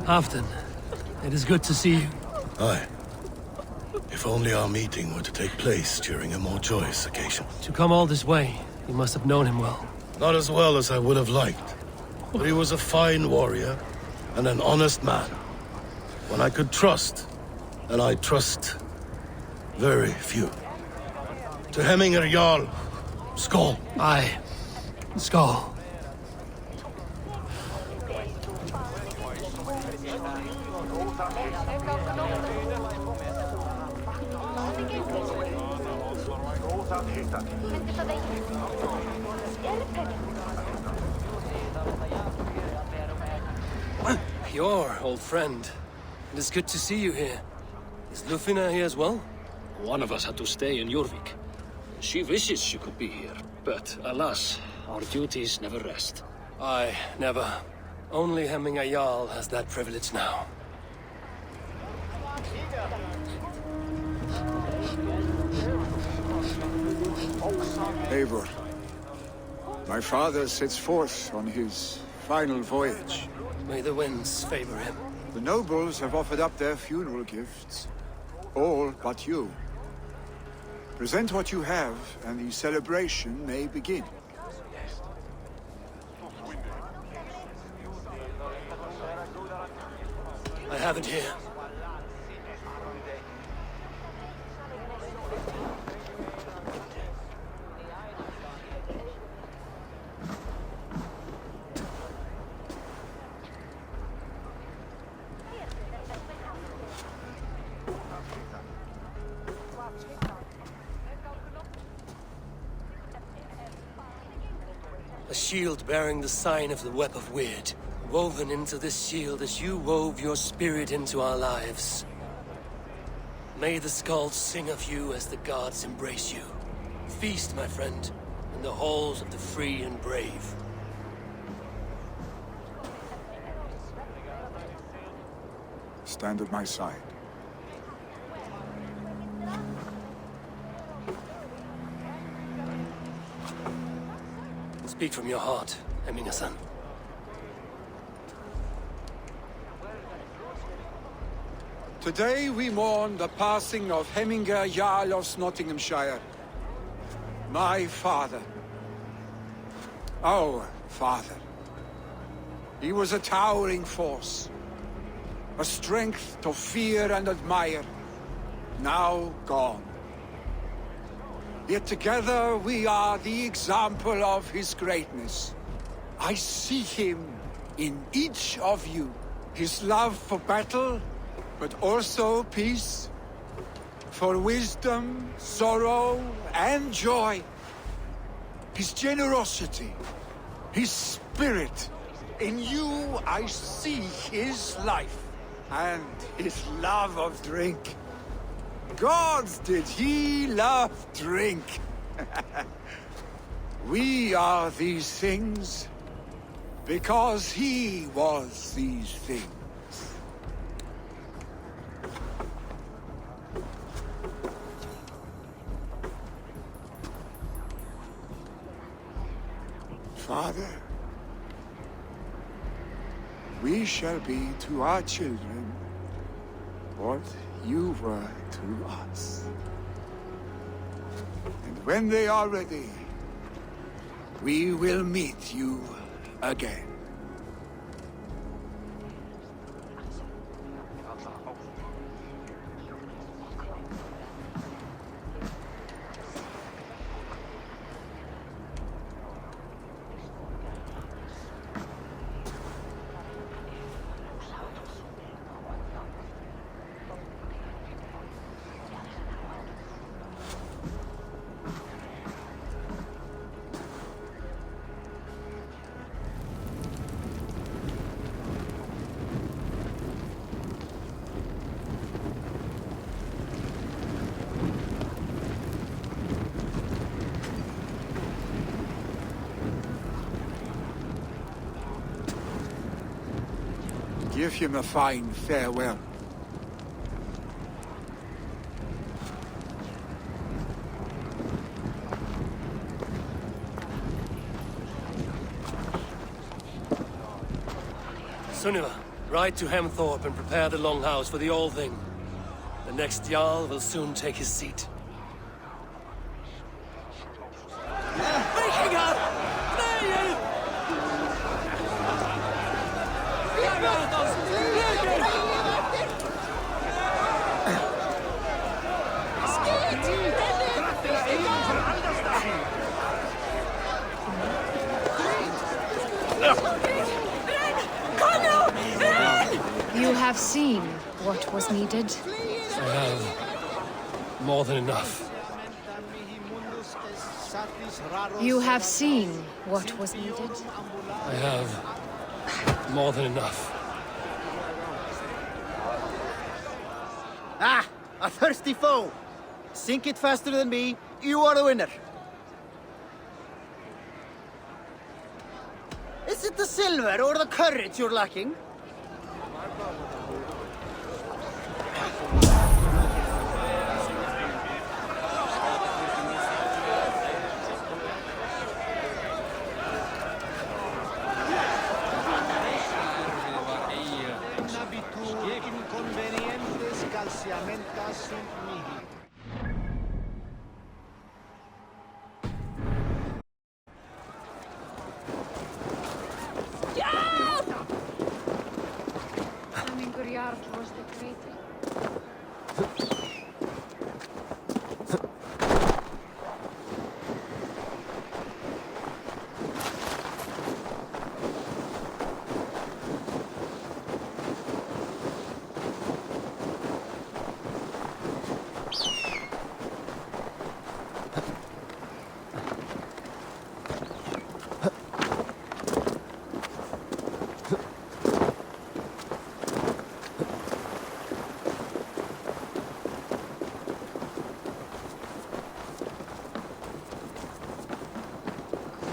Halfdan, it is good to see you. Aye. If only our meeting were to take place during a more joyous occasion. To come all this way, you must have known him well. Not as well as I would have liked. But he was a fine warrior and an honest man. One I could trust, and I trust very few. To Hemminger Jarl, Skål. Aye, Skål. Your old friend. It is good to see you here. Is Lufina here as well? One of us had to stay in Jorvik. She wishes she could be here, but alas, our duties never rest. Aye, never. Only Hemminger Jarl has that privilege now. Eivor, my father sets forth on his final voyage. May the winds favor him. The nobles have offered up their funeral gifts. All but you. Present what you have, and the celebration may begin. I have it here. A shield bearing the sign of the Web of Weird. Woven into this shield as you wove your spirit into our lives. May the skulls sing of you as the gods embrace you. Feast, my friend, in the halls of the free and brave. Stand at my side. Speak from your heart, Eminga-san. Today we mourn the passing of Hemminger Jarl of Nottinghamshire. My father. Our father. He was a towering force. A strength to fear and admire. Now gone. Yet together we are the example of his greatness. I see him in each of you. His love for battle, but also peace. For wisdom, sorrow, and joy. His generosity, his spirit. In you I see his life, and his love of drink. Gods, did he love drink! We are these things because he was these things. Father, we shall be to our children what you were to us. And when they are ready, we will meet you again. Give him a fine farewell. Sunniva, ride to Hemthorpe and prepare the Longhouse for the All Thing. The next Jarl will soon take his seat. You have seen what was needed. I have more than enough. You have seen what was needed. I have more than enough. Ah, a thirsty foe. Sink it faster than me. You are the winner. Is it the silver or the courage you're lacking? Hemmingur Jarl was the great.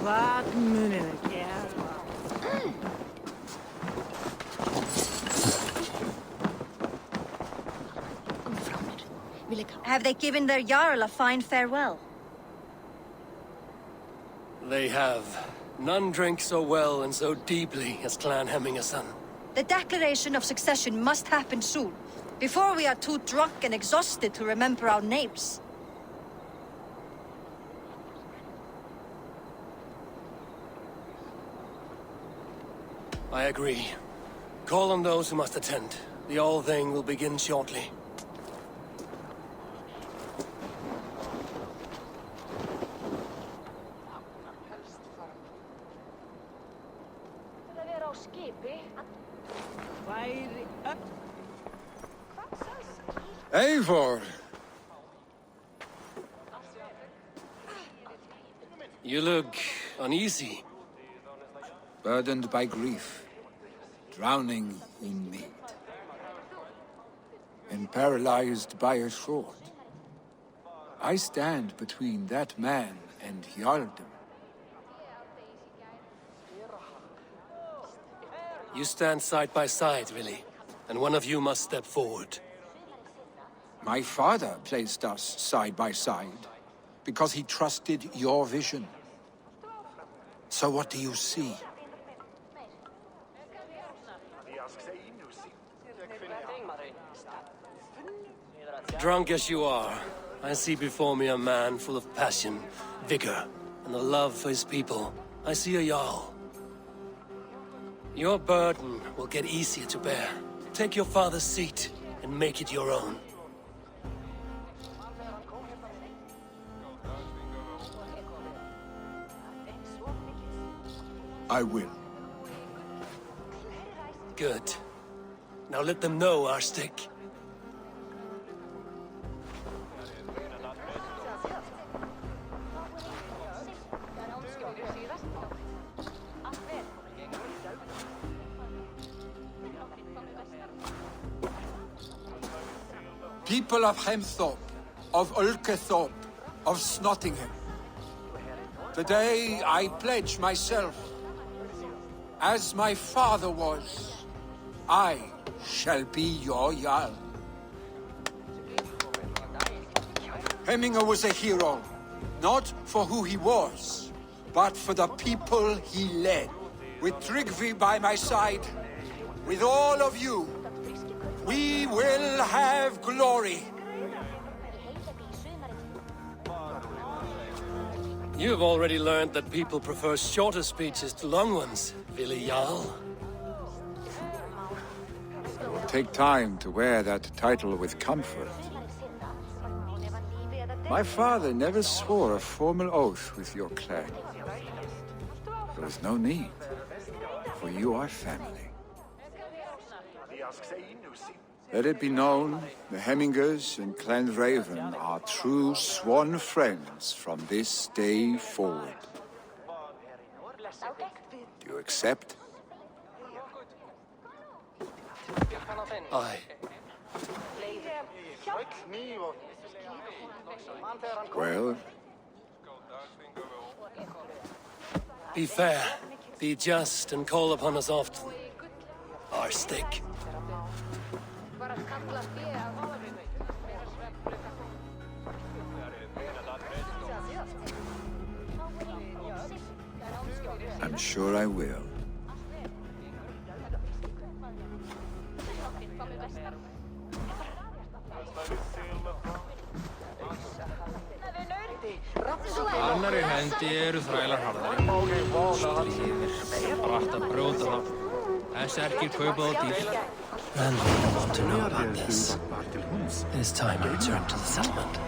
Hvað munið þið gera? Have they given their Jarl a fine farewell? They have. None drink so well and so deeply as Clan Hemmingason. The declaration of succession must happen soon, before we are too drunk and exhausted to remember our names. I agree. Call on those who must attend. The All-Thing will begin shortly. Eivor! You look uneasy. Burdened by grief, drowning in need, and paralyzed by a sword. I stand between that man and Jarldom. You stand side by side, really, and one of you must step forward. My father placed us side by side because he trusted your vision. So what do you see? Drunk as you are, I see before me a man full of passion, vigor, and a love for his people. I see a Jarl. Your burden will get easier to bear. Take your father's seat and make it your own. I will. Good. Now let them know our stick. People of Hemthorpe, of Ulkethorpe, of Snottingham. Today I pledge myself, as my father was, I shall be your Jarl. Hemminger was a hero, not for who he was, but for the people he led. With Tryggvi by my side, with all of you, we will have glory. You have already learned that people prefer shorter speeches to long ones, Willi Jarl. It will take time to wear that title with comfort. My father never swore a formal oath with your clan. There is no need, for you are family. Let it be known, the Hemmingers and Clan Raven are true sworn friends from this day forward. Do you accept? Aye. Well? Be fair, be just, and call upon us often. Our stick. I'm sure I will. Annari hendi eru þrælar harðari. Stríðir, bratt að brjóta þá. Þess erkir kaupa á dýr. And we don't want to know about this. It is time I return to the settlement.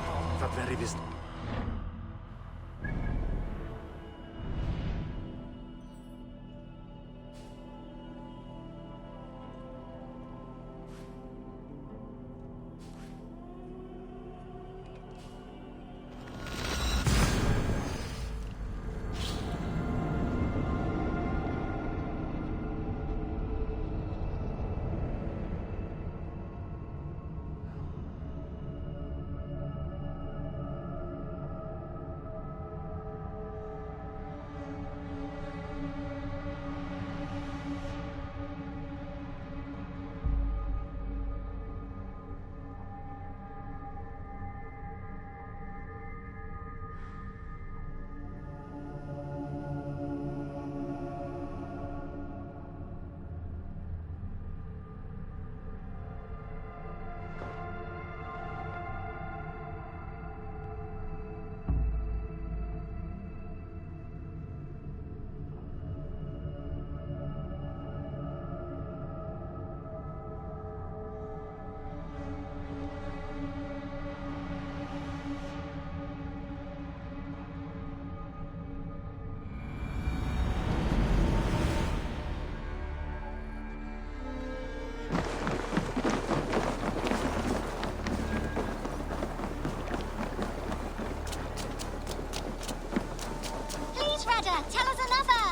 Tell us another!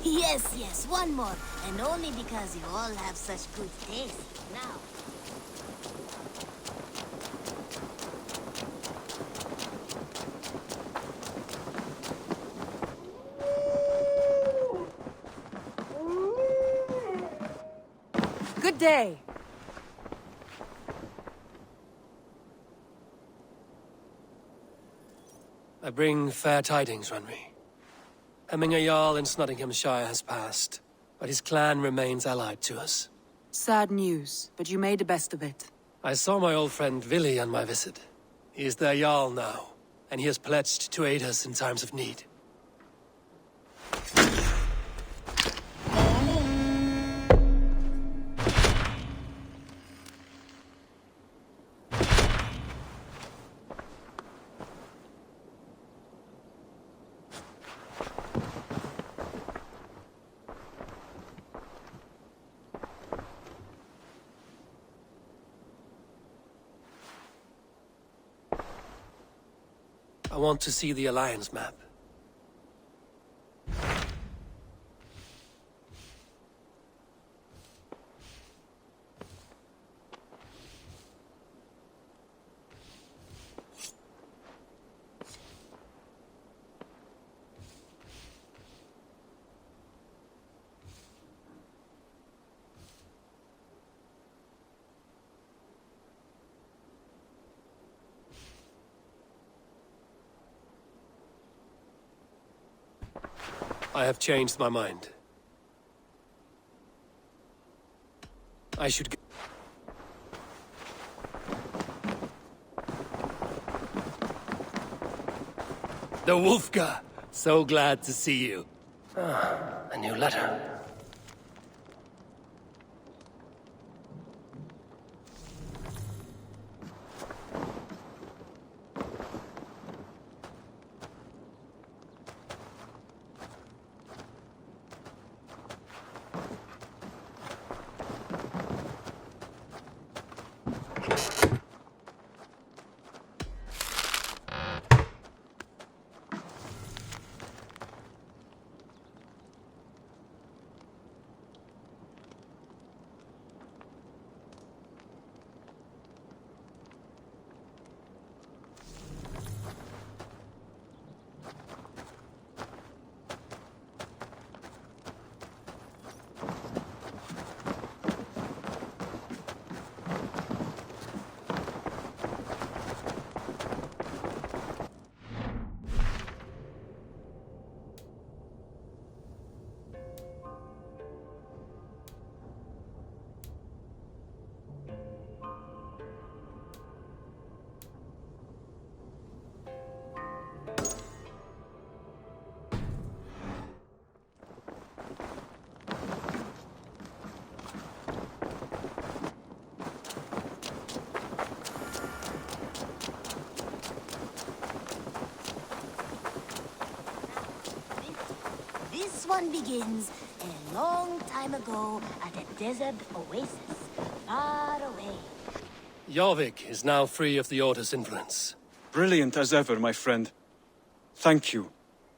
Yes, one more. And only because you all have such good taste. Now. Good day. I bring fair tidings, Runry. Hemminger Jarl in Nottinghamshire has passed, but his clan remains allied to us. Sad news, but you made the best of it. I saw my old friend Vili on my visit. He is their Jarl now, and he has pledged to aid us in times of need. I want to see the Alliance map. I have changed my mind. I should go. The Wolfga! So glad to see you. Ah, a new letter. This one begins a long time ago at a desert oasis, far away. Jorvik is now free of the Order's influence. Brilliant as ever, my friend. Thank you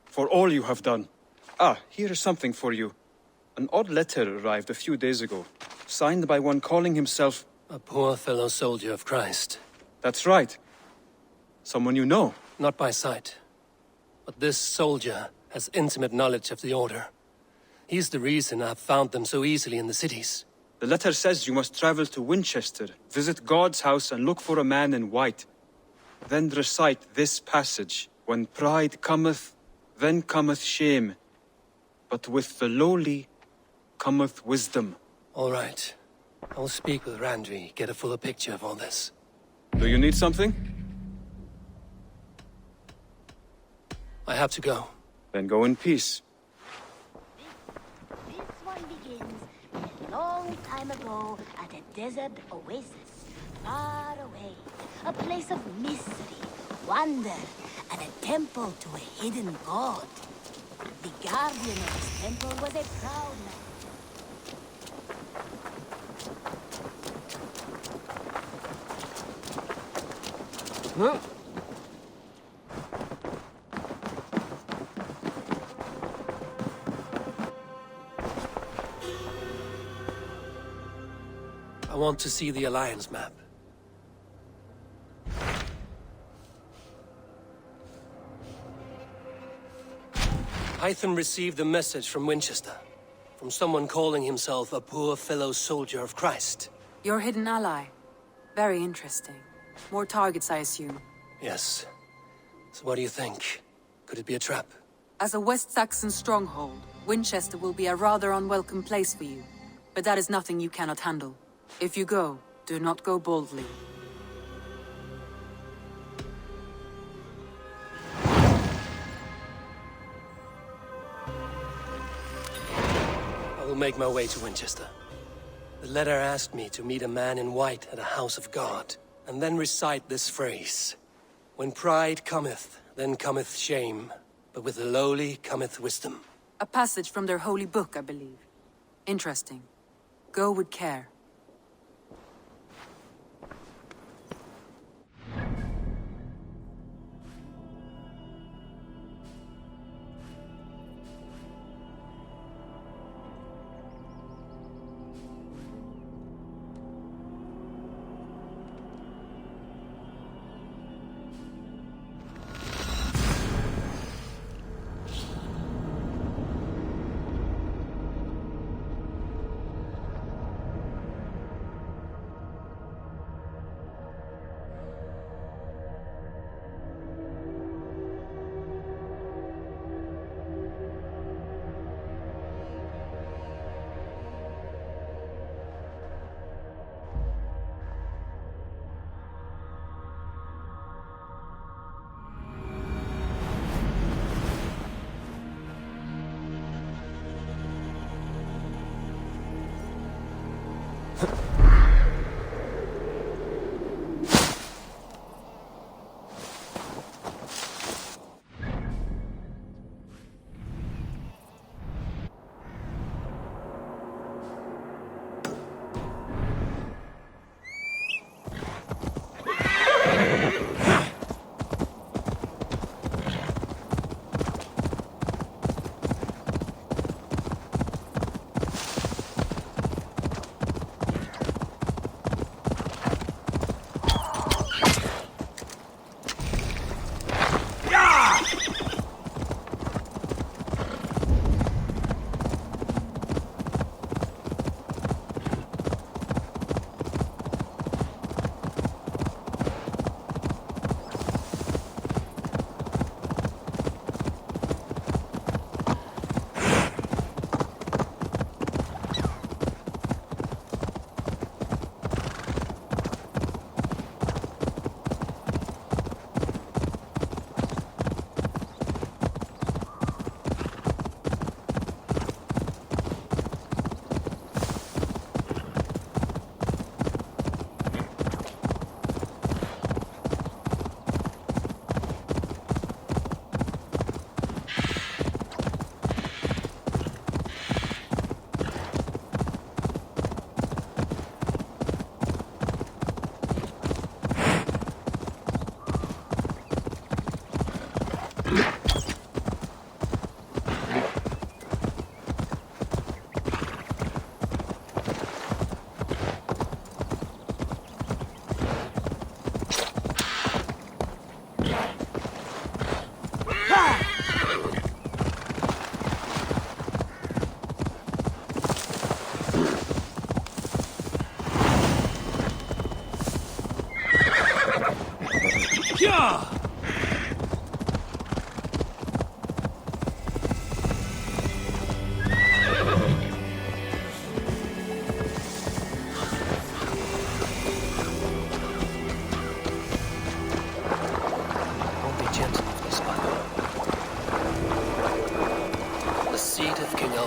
for all you have done. Ah, here is something for you. An odd letter arrived a few days ago, signed by one calling himself... A poor fellow soldier of Christ. That's right. Someone you know. Not by sight. But this soldier has intimate knowledge of the Order. He's the reason I've found them so easily in the cities. The letter says you must travel to Winchester, visit God's house and look for a man in white. Then recite this passage. When pride cometh, then cometh shame. But with the lowly cometh wisdom. All right. I'll speak with Randvi, get a fuller picture of all this. Do you need something? I have to go. Then go in peace. This one begins a long time ago at a desert oasis, far away. A place of mystery, wonder, and a temple to a hidden god. The guardian of this temple was a proud man. Huh? I want to see the Alliance map. Hytham received a message from Winchester, from someone calling himself a poor fellow soldier of Christ. Your hidden ally. Very interesting. More targets, I assume. Yes. So what do you think? Could it be a trap? As a West Saxon stronghold, Winchester will be a rather unwelcome place for you. But that is nothing you cannot handle. If you go, do not go boldly. I will make my way to Winchester. The letter asked me to meet a man in white at a house of God, and then recite this phrase. When pride cometh, then cometh shame, but with the lowly cometh wisdom. A passage from their holy book, I believe. Interesting. Go with care.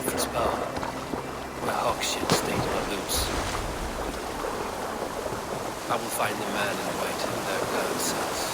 ruthless power, where hawk shit stays but loose. I will find the man in white in their god's house.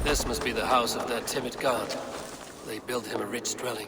This must be the house of that timid god. They built him a rich dwelling.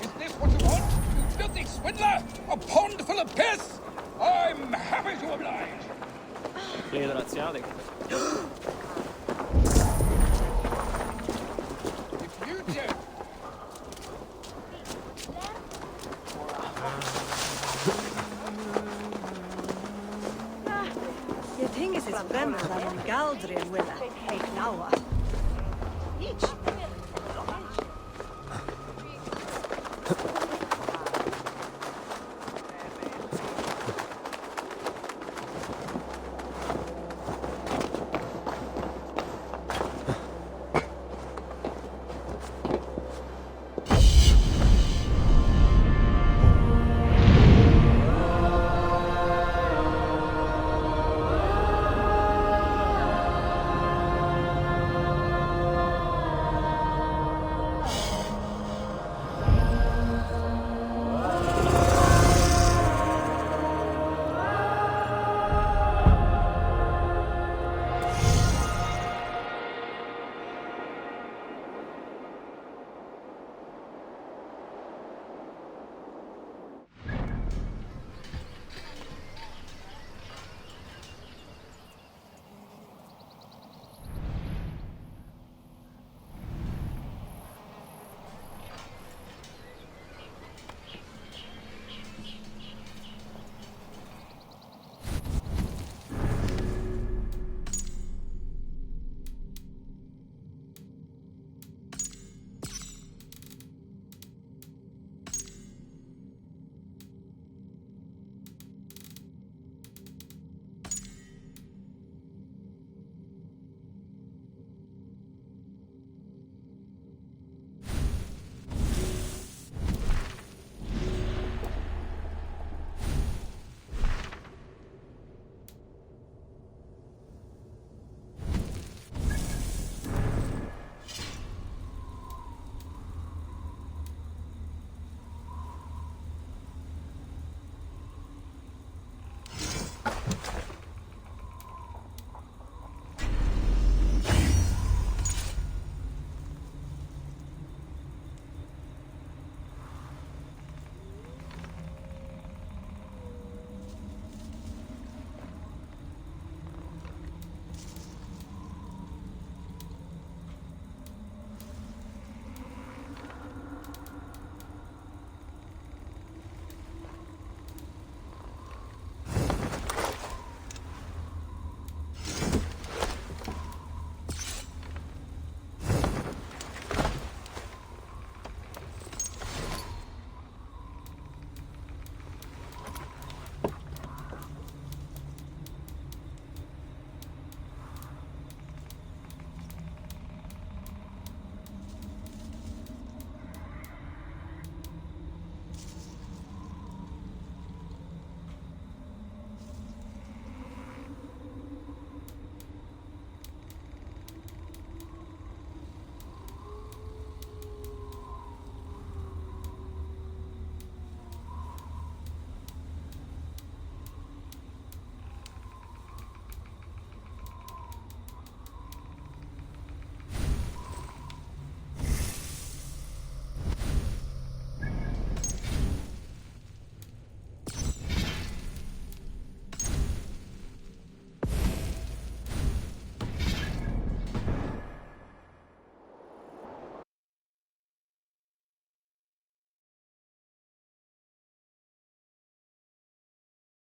Is this what you want, you filthy swindler? A pond full of piss? I'm happy to oblige. If you do. Ég tingi sitt fremd að hann galdri vil heik náa.